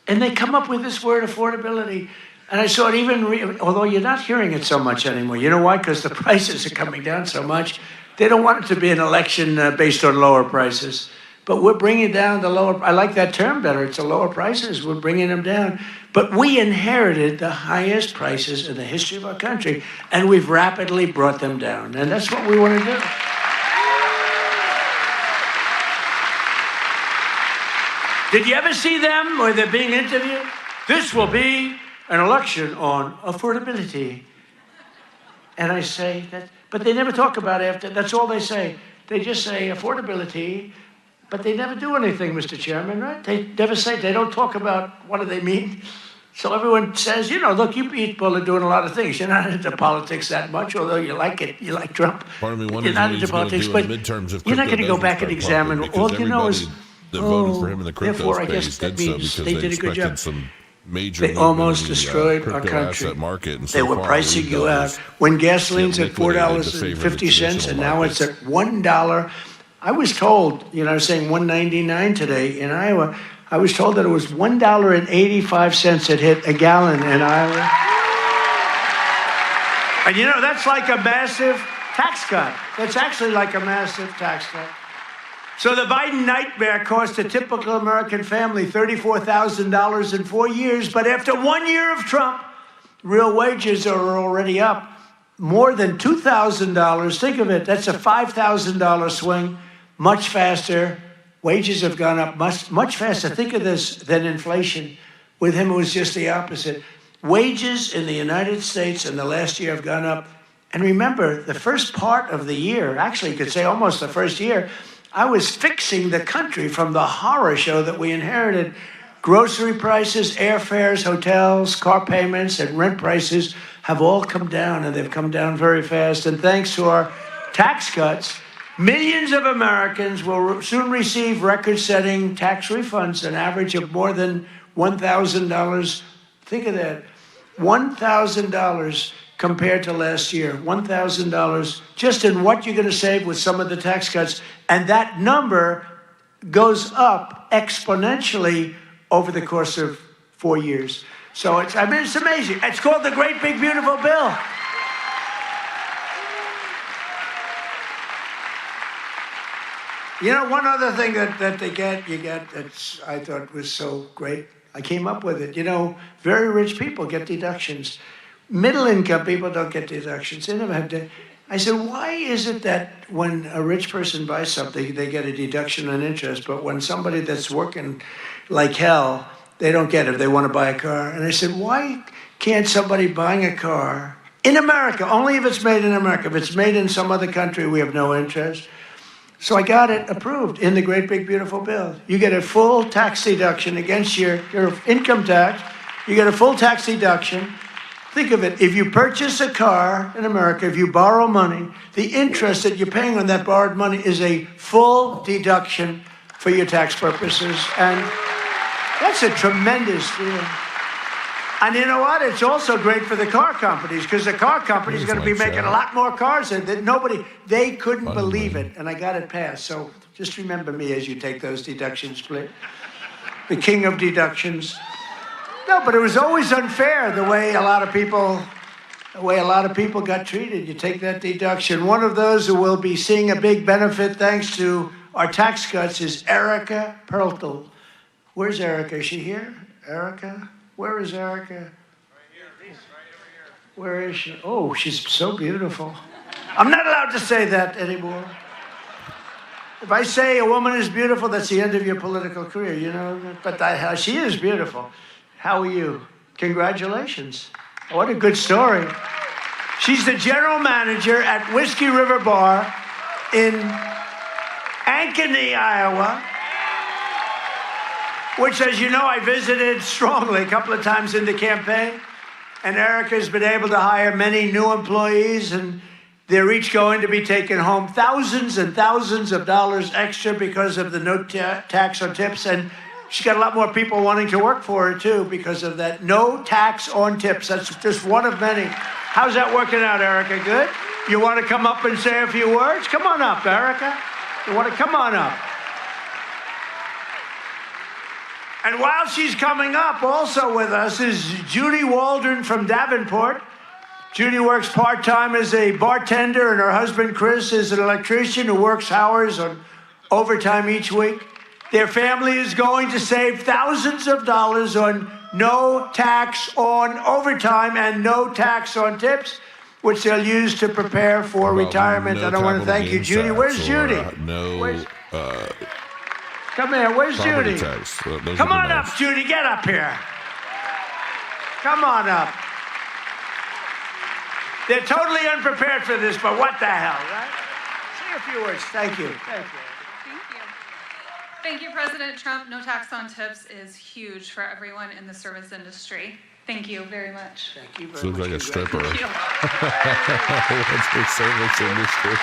And they come up with this word, affordability. And I saw it even, although you're not hearing it so much anymore. You know why? Because the prices are coming down so much. They don't want it to be an election based on lower prices. But we're bringing down the lower, I like that term better. It's the lower prices. We're bringing them down. But we inherited the highest prices in the history of our country. And we've rapidly brought them down. And that's what we want to do. Did you ever see them where they're being interviewed? This will be an election on affordability. And I say that, but they never talk about it after. That's all they say. They just say affordability, but they never do anything, Mr. Chairman, right? They never say, they don't talk about what do they mean. So everyone says, you know, look, you people are doing a lot of things. You're not into politics that much, although you like it. You like Trump. Part of me wonders you're not what into he's going to politics, do but in the midterms if you're not going to go crypto back doesn't and start examine. pumping, All you know is, that voted for him in the crypto therefore, I space guess that did so means because they did a good expected job. some major They almost movement in the, destroyed our crypto country. asset market, and They so were far, pricing we've you done out. is When gasoline's get at liquidated to favor the $4.50 and now traditional it's at $1. I was told, you know, I was saying $1.99 today in Iowa. I was told that it was $1.85 it hit a gallon in Iowa. And you know, that's like a massive tax cut. That's actually like a massive tax cut. So the Biden nightmare cost a typical American family $34,000 in 4 years. But after 1 year of Trump, real wages are already up more than $2,000. Think of it. That's a $5,000 swing, much faster. Wages have gone up much faster. Think of this than inflation. With him, it was just the opposite. Wages in the United States in the last year have gone up. And remember, the first part of the year, actually you could say almost the first year, I was fixing the country from the horror show that we inherited. Grocery prices, airfares, hotels, car payments, and rent prices have all come down, and they've come down very fast. And thanks to our tax cuts, millions of Americans will soon receive record-setting tax refunds, an average of more than $1,000. Think of that, $1,000 compared to last year, $1,000 just in what you're going to save with some of the tax cuts. And that number goes up exponentially over the course of 4 years. So it's amazing. It's called the Great Big Beautiful Bill. You know, one other thing that you get that's I thought was so great, I came up with it. You know, very rich people get deductions. Middle income people don't get deductions. They never have to. I said, why is it that when a rich person buys something, they get a deduction on interest, but when somebody that's working like hell, they don't get it if they want to buy a car? And I said, why can't somebody buying a car in America, only if it's made in America, if it's made in some other country, we have no interest. So I got it approved in the great big beautiful bill. You get a full tax deduction against your income tax. You get a full tax deduction. Think of it, if you purchase a car in America, if you borrow money, the interest that you're paying on that borrowed money is a full deduction for your tax purposes. And that's a tremendous deal. And you know what? It's also great for the car companies, because the car companies are going to be making a lot more cars that they couldn't believe it. And I got it passed. So just remember me as you take those deductions, please. The king of deductions. No, but it was always unfair the way a lot of people got treated. You take that deduction. One of those who will be seeing a big benefit thanks to our tax cuts is Erica Perltel. Where's Erica? Is she here? Erica? Where is Erica? Right here. Right over here. Where is she? Oh, she's so beautiful. I'm not allowed to say that anymore. If I say a woman is beautiful, that's the end of your political career, you know? But she is beautiful. How are you? Congratulations. What a good story. She's the general manager at Whiskey River Bar in Ankeny, Iowa, which, as you know, I visited strongly a couple of times in the campaign. And Erica's been able to hire many new employees, and they're each going to be taking home thousands and thousands of dollars extra because of the no tax on tips. And she's got a lot more people wanting to work for her, too, because of that no tax on tips. That's just one of many. How's that working out, Erica? Good? You want to come up and say a few words? Come on up, Erica. You want to come on up? And while she's coming up, also with us is Judy Waldron from Davenport. Judy works part-time as a bartender, and her husband, Chris, is an electrician who works hours on overtime each week. Their family is going to save thousands of dollars on no tax on overtime and no tax on tips, which they'll use to prepare for retirement. And I want to thank you, Judy. Where's Judy? Come here. Where's Judy? Come on up, Judy. Get up here. Come on up. They're totally unprepared for this, but what the hell, right? Say a few words. Thank you. Thank you. Thank you, President Trump. No tax on tips is huge for everyone in the service industry. Thank you very much. Thank you very Seems much. like a stripper. Thank you. What's the service industry?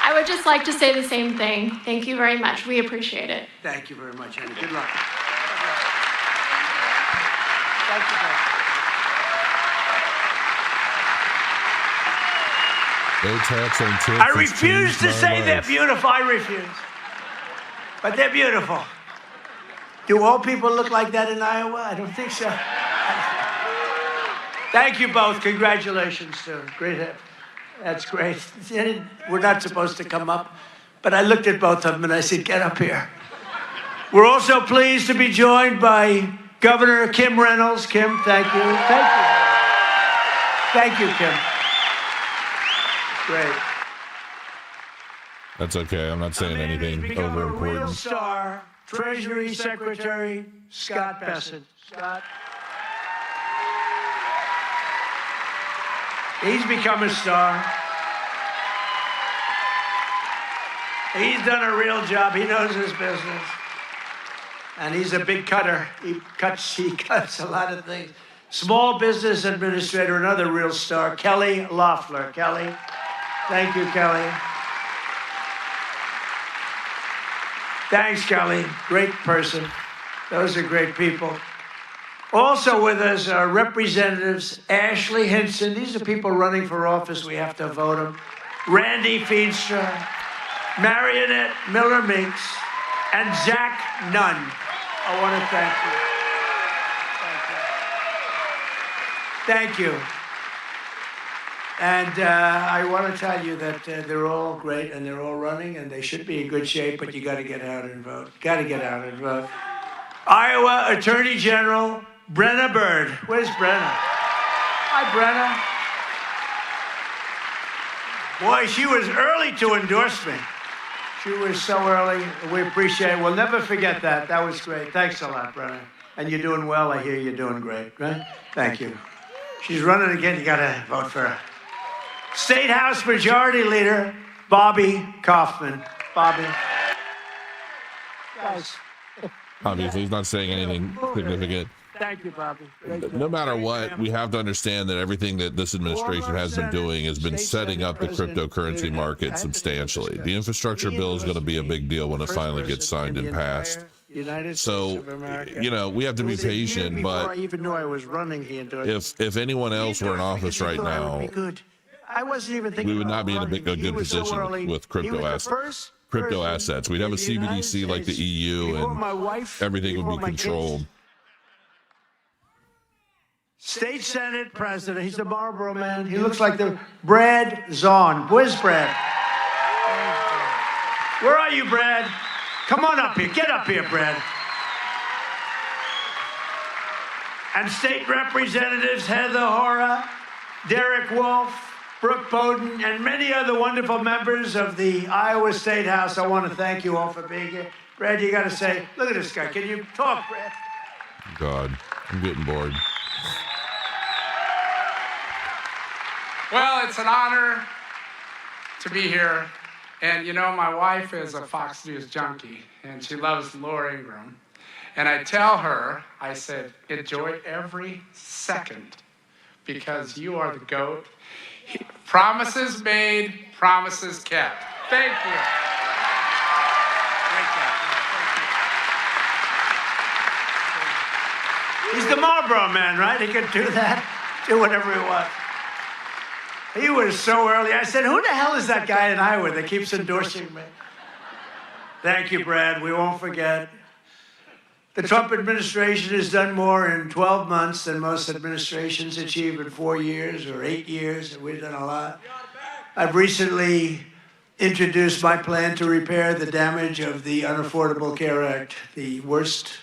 I would just like to say the same thing. Thank you very much. We appreciate it. Thank you very much, Andy. Good luck. Thank you. No tax on tips. I refuse to say they're beautiful. I refuse. But they're beautiful. Do all people look like that in Iowa? I don't think so. Thank you both. Congratulations, sir. Great. That's great. We're not supposed to come up, but I looked at both of them and I said, get up here. We're also pleased to be joined by Governor Kim Reynolds. Kim, thank you. Thank you. Thank you, Kim. Great. That's okay. I'm not saying anything over A real important. star, Treasury Secretary Scott Bessent. Scott. He's become a star. He's done a real job. He knows his business. And he's a big cutter. He cuts a lot of things. Small Business Administrator, another real star, Kelly Loeffler. Kelly. Thank you, Kelly. Thanks, Kelly. Great person. Those are great people. Also with us are Representatives Ashley Hinson. These are people running for office. We have to vote them. Randy Feenstra, Marionette Miller-Meeks, and Zach Nunn. I want to thank you. Thank you. Thank you. And I want to tell you that they're all great and they're all running and they should be in good shape, but you got to get out and vote. Got to get out and vote. Iowa Attorney General Brenna Bird. Where's Brenna? Hi, Brenna. Boy, she was early to endorse me. She was so early. We appreciate it. We'll never forget that. That was great. Thanks a lot, brother. And you're doing well. I hear you're doing great, right? Thank you. She's running again. You got to vote for her. State House Majority Leader, Bobby Kaufman. Bobby. Guys. Obviously, he's not saying anything significant. Thank you, Bobby. No matter what, we have to understand that everything that this administration has been doing has been setting up the cryptocurrency market substantially. The infrastructure bill is going to be a big deal when it finally gets signed and passed. So, you know, we have to be patient, but I even knew I was running, he endorsed. if anyone else were in office right now, I wasn't even thinking we would not be in a running. good position with crypto assets. We'd have a CBDC like the EU, and everything would be controlled. State Senate President. He's a Marlboro man. He looks like the Brad Zahn. Where's Brad? Where are you, Brad? Come on up here. Get up here, Brad. And state representatives Heather Hora, Derek Wolf, Brooke Bowden, and many other wonderful members of the Iowa State House. I want to thank you all for being here. Brad, you got to say, look at this guy. Can you talk, Brad? God, I'm getting bored. Well, it's an honor to be here. And you know, my wife is a Fox News junkie, and she loves Laura Ingraham. And I tell her, I said, enjoy every second, because you are the GOAT. Promises made, promises kept. Thank you. Great job. He's the Marlboro man, right? He can do that, do whatever he wants. He was so early. I said, who the hell is that guy in Iowa that keeps endorsing me? Thank you, Brad. We won't forget. The Trump administration has done more in 12 months than most administrations achieve in 4 years or 8 years, and we've done a lot. I've recently introduced my plan to repair the damage of the Unaffordable Care Act, the worst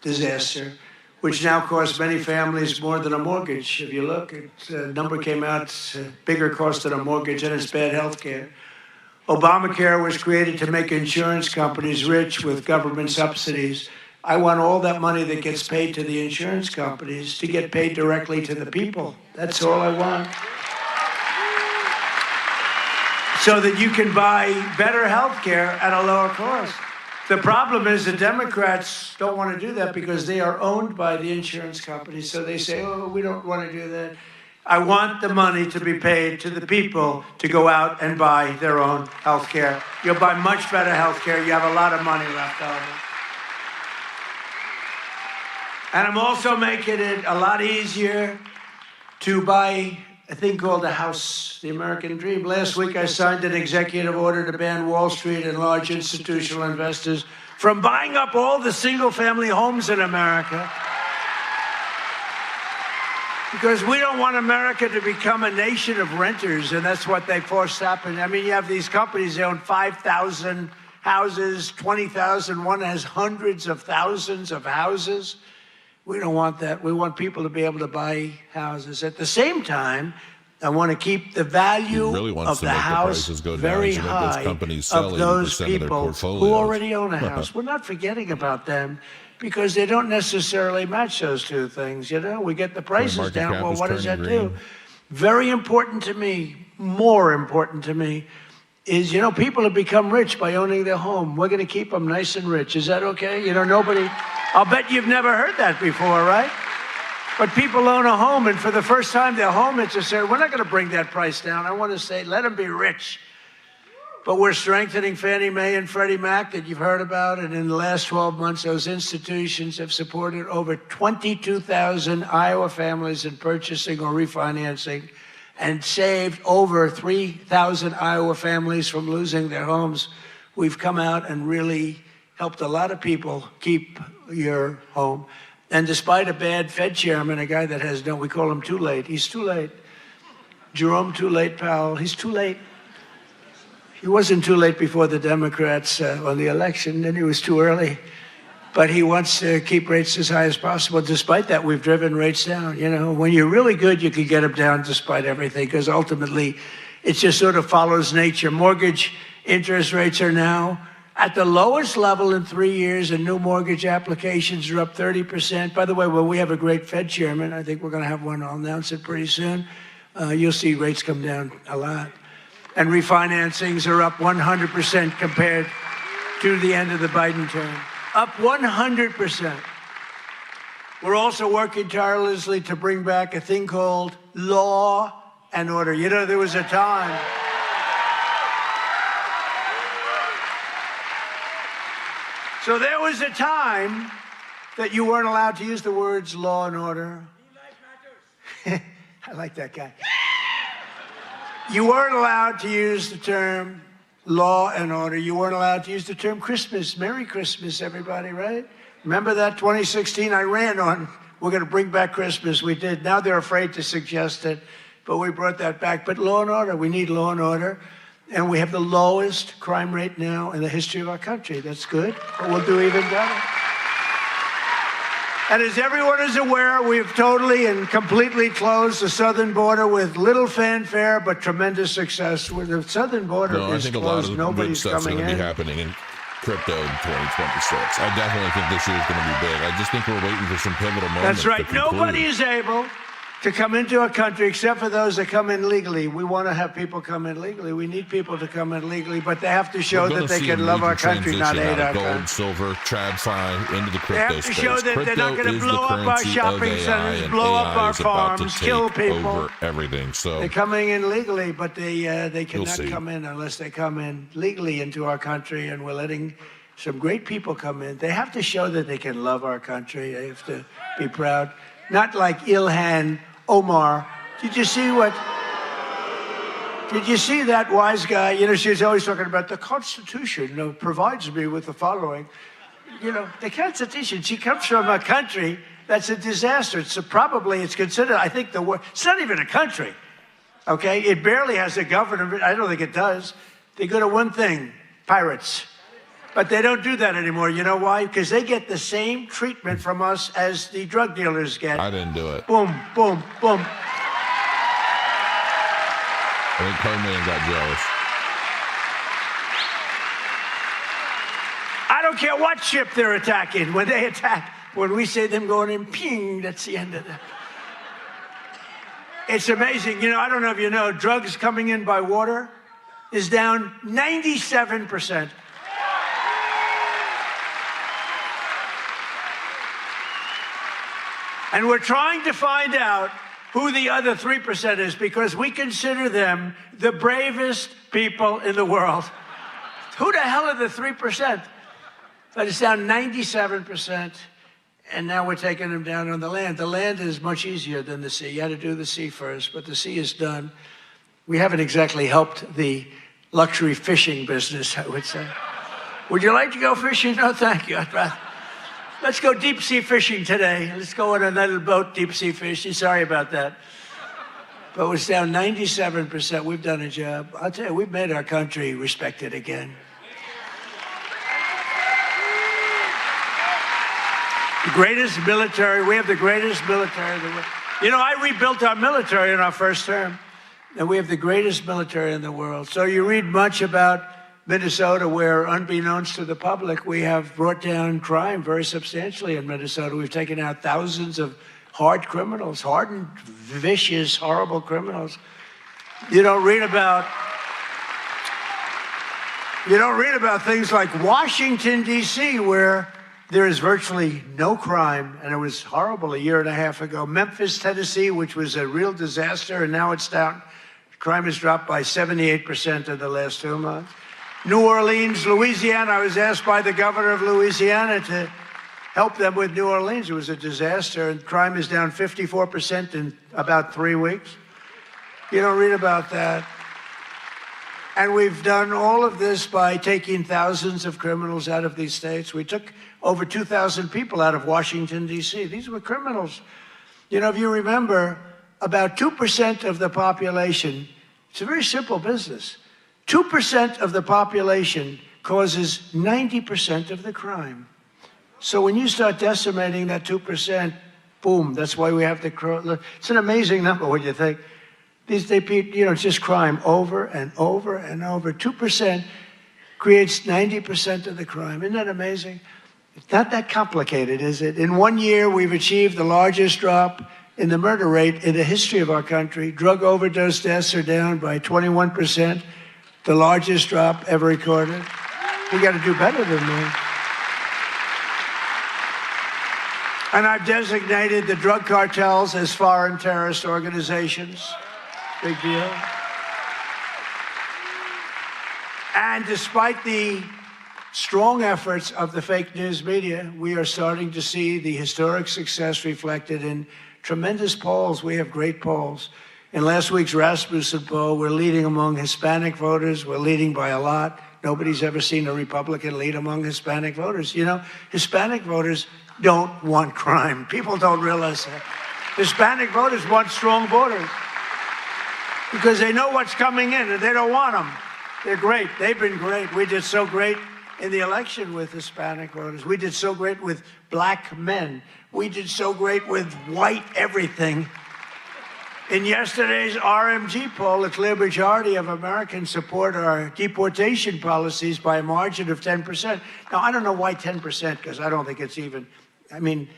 disaster, which now costs many families more than a mortgage. If you look, a number came out, it's a bigger cost than a mortgage, and it's bad health care. Obamacare was created to make insurance companies rich with government subsidies. I want all that money that gets paid to the insurance companies to get paid directly to the people. That's all I want. So that you can buy better health care at a lower cost. The problem is the Democrats don't want to do that because they are owned by the insurance companies. So they say, oh, we don't want to do that. I want the money to be paid to the people to go out and buy their own health care. You'll buy much better health care. You have a lot of money left over. And I'm also making it a lot easier to buy a thing called the house, the American dream. Last week, I signed an executive order to ban Wall Street and large institutional investors from buying up all the single-family homes in America. Because we don't want America to become a nation of renters, and that's what they forced happen. I mean, you have these companies, they own 5,000 houses, 20,000. One has hundreds of thousands of houses. We don't want that. We want people to be able to buy houses. At the same time, I want to keep the value of the house very high of those people who already own a house. We're not forgetting about them because they don't necessarily match those two things. You know, we get the prices down. Well, what does that do? Very important to me, more important to me, is, you know, people have become rich by owning their home. We're going to keep them nice and rich. Is that okay? You know, nobody... I'll bet you've never heard that before, right? But people own a home, and for the first time, their home interests say, we're not going to bring that price down. I want to say, let them be rich. But we're strengthening Fannie Mae and Freddie Mac that you've heard about, and in the last 12 months, those institutions have supported over 22,000 Iowa families in purchasing or refinancing and saved over 3,000 Iowa families from losing their homes. We've come out and really helped a lot of people keep your home. And despite a bad Fed chairman, a guy that has no, we call him too late. He's too late. Jerome Too Late Powell, he's too late. He wasn't too late before the Democrats on the election, and he was too early. But he wants to keep rates as high as possible. Despite that, we've driven rates down. You know, when you're really good, you can get them down despite everything, because ultimately, It just sort of follows nature. Mortgage interest rates are now at the lowest level in 3 years, and new mortgage applications are up 30%. By the way, well, we have a great Fed chairman. I think we're going to have one. I'll announce it pretty soon. You'll see rates come down a lot. And refinancings are up 100% compared to the end of the Biden term. Up 100%. We're also working tirelessly to bring back a thing called law and order. You know, there was a time. So there was a time that you weren't allowed to use the words law and order. I like that guy. You weren't allowed to use the term law and order. You weren't allowed to use the term Christmas. Merry Christmas, everybody, right? Remember that 2016 I ran on, we're going to bring back Christmas. We did. Now they're afraid to suggest it, but we brought that back. But law and order, we need law and order. And we have the lowest crime rate now in the history of our country. That's good, but we'll do even better. And as everyone is aware, we've totally and completely closed the southern border with little fanfare, but tremendous success. When the southern border is closed, nobody's coming in. I think a lot of good stuff's going to be happening in crypto in 2026. I definitely think this year is going to be big. I just think we're waiting for some pivotal moments. That's right. Nobody is able to come into a country except for those that come in legally. We want to have people come in legally. We need people to come in legally, but they have to show that they can love our country, not hate our country. Gold, silver, TradFi into the They crypto have to space. show that they're not going to blow up our shopping centers, and blow up AI our is about to farms, take kill people. over everything. So They're coming in legally, but they cannot see. come in unless they come in legally into our country, and we're letting some great people come in. They have to show that they can love our country. They have to be proud. Not like Ilhan Omar. Did you see that wise guy? You know, she's always talking about the Constitution provides me with the following. You know, the Constitution, she comes from a country that's a disaster. It's considered, I think, the worst. It's not even a country, okay? It barely has a government. I don't think it does. They go to one thing, pirates. But they don't do that anymore. You know why? Because they get the same treatment from us as the drug dealers get. I didn't do it. Boom, boom, boom. I think Coleman got jealous. I don't care what ship they're attacking. When they attack, when we say them going in, ping, that's the end of that. It's amazing. You know, I don't know if you know, drugs coming in by water is down 97%. And we're trying to find out who the other 3% is, because we consider them the bravest people in the world. Who the hell are the 3%? But it's down 97%, and now we're taking them down on the land. The land is much easier than the sea. You had to do the sea first, but the sea is done. We haven't exactly helped the luxury fishing business, I would say. Would you like to go fishing? No, thank you. I'd rather. Let's go deep sea fishing today. Let's go on a little boat deep sea fishing. Sorry about that. But it's down 97%. We've done a job. I'll tell you, we've made our country respected again. The greatest military. We have the greatest military in the world. You know, I rebuilt our military in our first term, and we have the greatest military in the world. So you read much about Minnesota, where, unbeknownst to the public, we have brought down crime very substantially in Minnesota. We've taken out thousands of hard criminals, hardened, vicious, horrible criminals. You don't read about things like Washington, D.C., where there is virtually no crime, and it was horrible a year and a half ago. Memphis, Tennessee, which was a real disaster, and now it's down. Crime has dropped by 78% in the last 2 months. New Orleans, Louisiana. I was asked by the governor of Louisiana to help them with New Orleans. It was a disaster, and crime is down 54% in about 3 weeks. You don't read about that. And we've done all of this by taking thousands of criminals out of these states. We took over 2,000 people out of Washington, D.C. These were criminals. You know, if you remember, about 2% of the population, it's a very simple business. 2% of the population causes 90% of the crime. So when you start decimating that 2%, boom, that's why we have the... It's an amazing number when you think. It's just crime over and over and over. 2% creates 90% of the crime. Isn't that amazing? It's not that complicated, is it? In 1 year, we've achieved the largest drop in the murder rate in the history of our country. Drug overdose deaths are down by 21%, the largest drop ever recorded. We got to do better than that. And I've designated the drug cartels as foreign terrorist organizations. Big deal. And despite the strong efforts of the fake news media, we are starting to see the historic success reflected in tremendous polls. We have great polls. In last week's Rasmussen poll, we're leading among Hispanic voters. We're leading by a lot. Nobody's ever seen a Republican lead among Hispanic voters. You know, Hispanic voters don't want crime. People don't realize that. Hispanic voters want strong borders because they know what's coming in and they don't want them. They're great. They've been great. We did so great in the election with Hispanic voters. We did so great with black men. We did so great with white everything. In yesterday's RMG poll, a clear majority of Americans support our deportation policies by a margin of 10%. Now, I don't know why 10%, because I don't think it's even, I mean,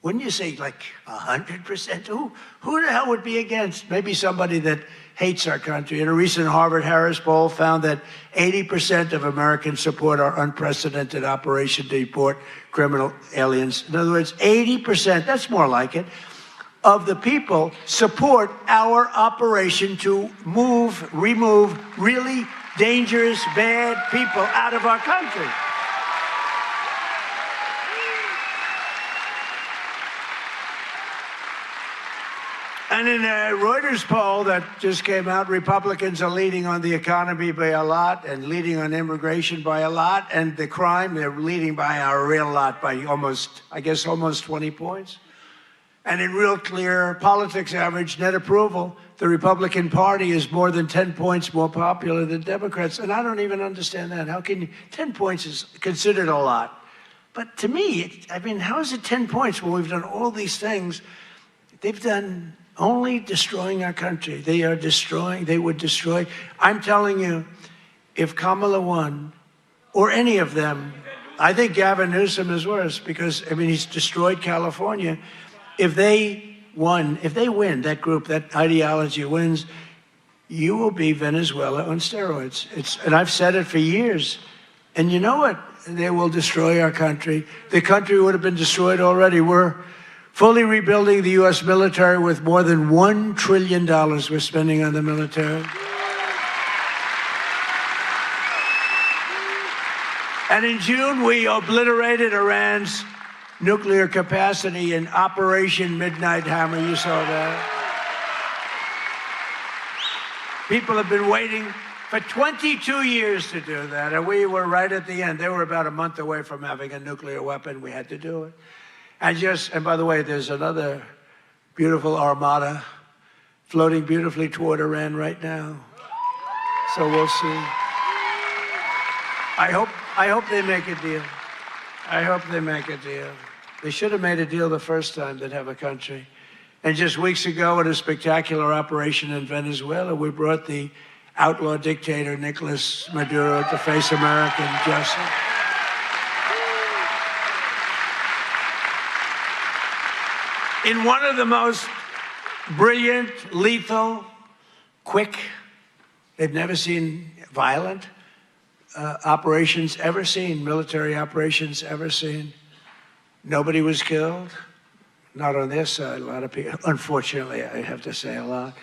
wouldn't you say like 100%? Who the hell would be against? Maybe somebody that hates our country. In a recent Harvard-Harris poll found that 80% of Americans support our unprecedented operation to deport criminal aliens. In other words, 80%, that's more like it, of the people support our operation to remove really dangerous, bad people out of our country. And in a Reuters poll that just came out, Republicans are leading on the economy by a lot and leading on immigration by a lot. And the crime, they're leading by a real lot, by almost 20 points. And in real clear politics average net approval, the Republican Party is more than 10 points more popular than Democrats. And I don't even understand that. How can 10 points is considered a lot? But to me, how is it 10 points when we've done all these things? They've done only destroying our country. They would destroy. I'm telling you, if Kamala won, or any of them, I think Gavin Newsom is worse because, he's destroyed California. If they win, that group, that ideology wins, you will be Venezuela on steroids. And I've said it for years. And you know what? They will destroy our country. The country would have been destroyed already. We're fully rebuilding the U.S. military with more than $1 trillion we're spending on the military. And in June, we obliterated Iran's nuclear capacity in Operation Midnight Hammer. You saw that. People have been waiting for 22 years to do that, and we were right at the end. They were about a month away from having a nuclear weapon. We had to do it. And by the way, there's another beautiful armada floating beautifully toward Iran right now. So we'll see. I hope they make a deal. I hope they make a deal. They should have made a deal the first time they'd have a country. And just weeks ago, in a spectacular operation in Venezuela, we brought the outlaw dictator Nicolas Maduro to face American justice. In one of the most brilliant, lethal, quick, they've never seen violent operations ever seen, military operations ever seen. Nobody was killed, not on their side. A lot of people, unfortunately, I have to say a lot.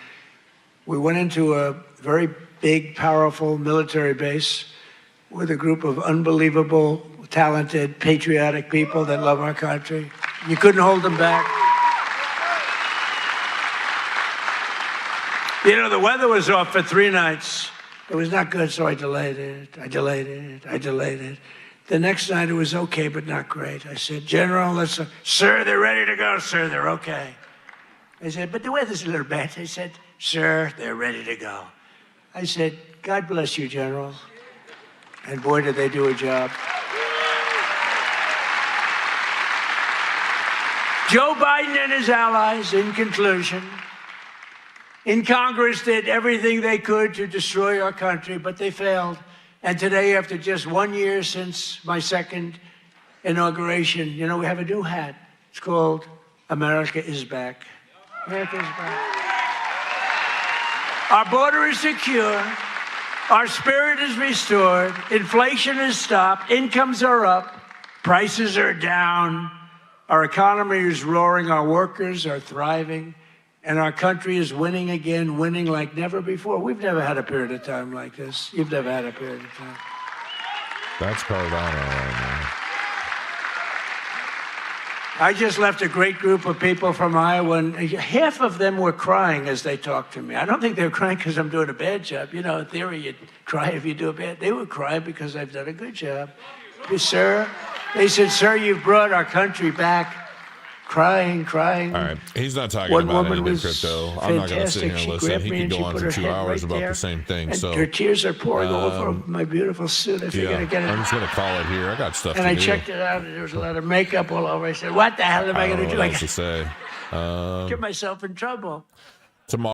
We went into a very big, powerful military base with a group of unbelievable, talented, patriotic people that love our country. You couldn't hold them back. The weather was off for 3 nights. It was not good, so I delayed it. The next night, it was okay, but not great. I said, General, sir, they're ready to go. Sir, they're okay. I said, but the weather's a little bad. They said, sir, they're ready to go. I said, God bless you, General. And boy, did they do a job. Joe Biden and his allies, in conclusion, in Congress did everything they could to destroy our country, but they failed. And today, after just 1 year since my second inauguration, you know, we have a new hat. It's called America is Back. America is back. Our border is secure. Our spirit is restored. Inflation is stopped. Incomes are up. Prices are down. Our economy is roaring. Our workers are thriving. And our country is winning again, winning like never before. We've never had a period of time like this. You've never had a period of time. That's Cardano right now. I just left a great group of people from Iowa, and half of them were crying as they talked to me. I don't think they were crying because I'm doing a bad job. You know, in theory, you'd cry if you do a bad. They were crying because I've done a good job. Sir, they said, sir, you've brought our country back. Crying. All right, he's not talking One about woman anything was crypto. I'm not going to sit here and fantastic. She listen. grabbed He me could and go she on put for her 2 head hours right about there, the same thing. and So her tears are pouring over my beautiful suit. I figured I'd get it. I'm just going to call it here. I got stuff And to I do. checked it out, and there was a lot of makeup all over. I said, what the hell am I I don't going know to do? what else to say. Get myself in trouble. Tomorrow.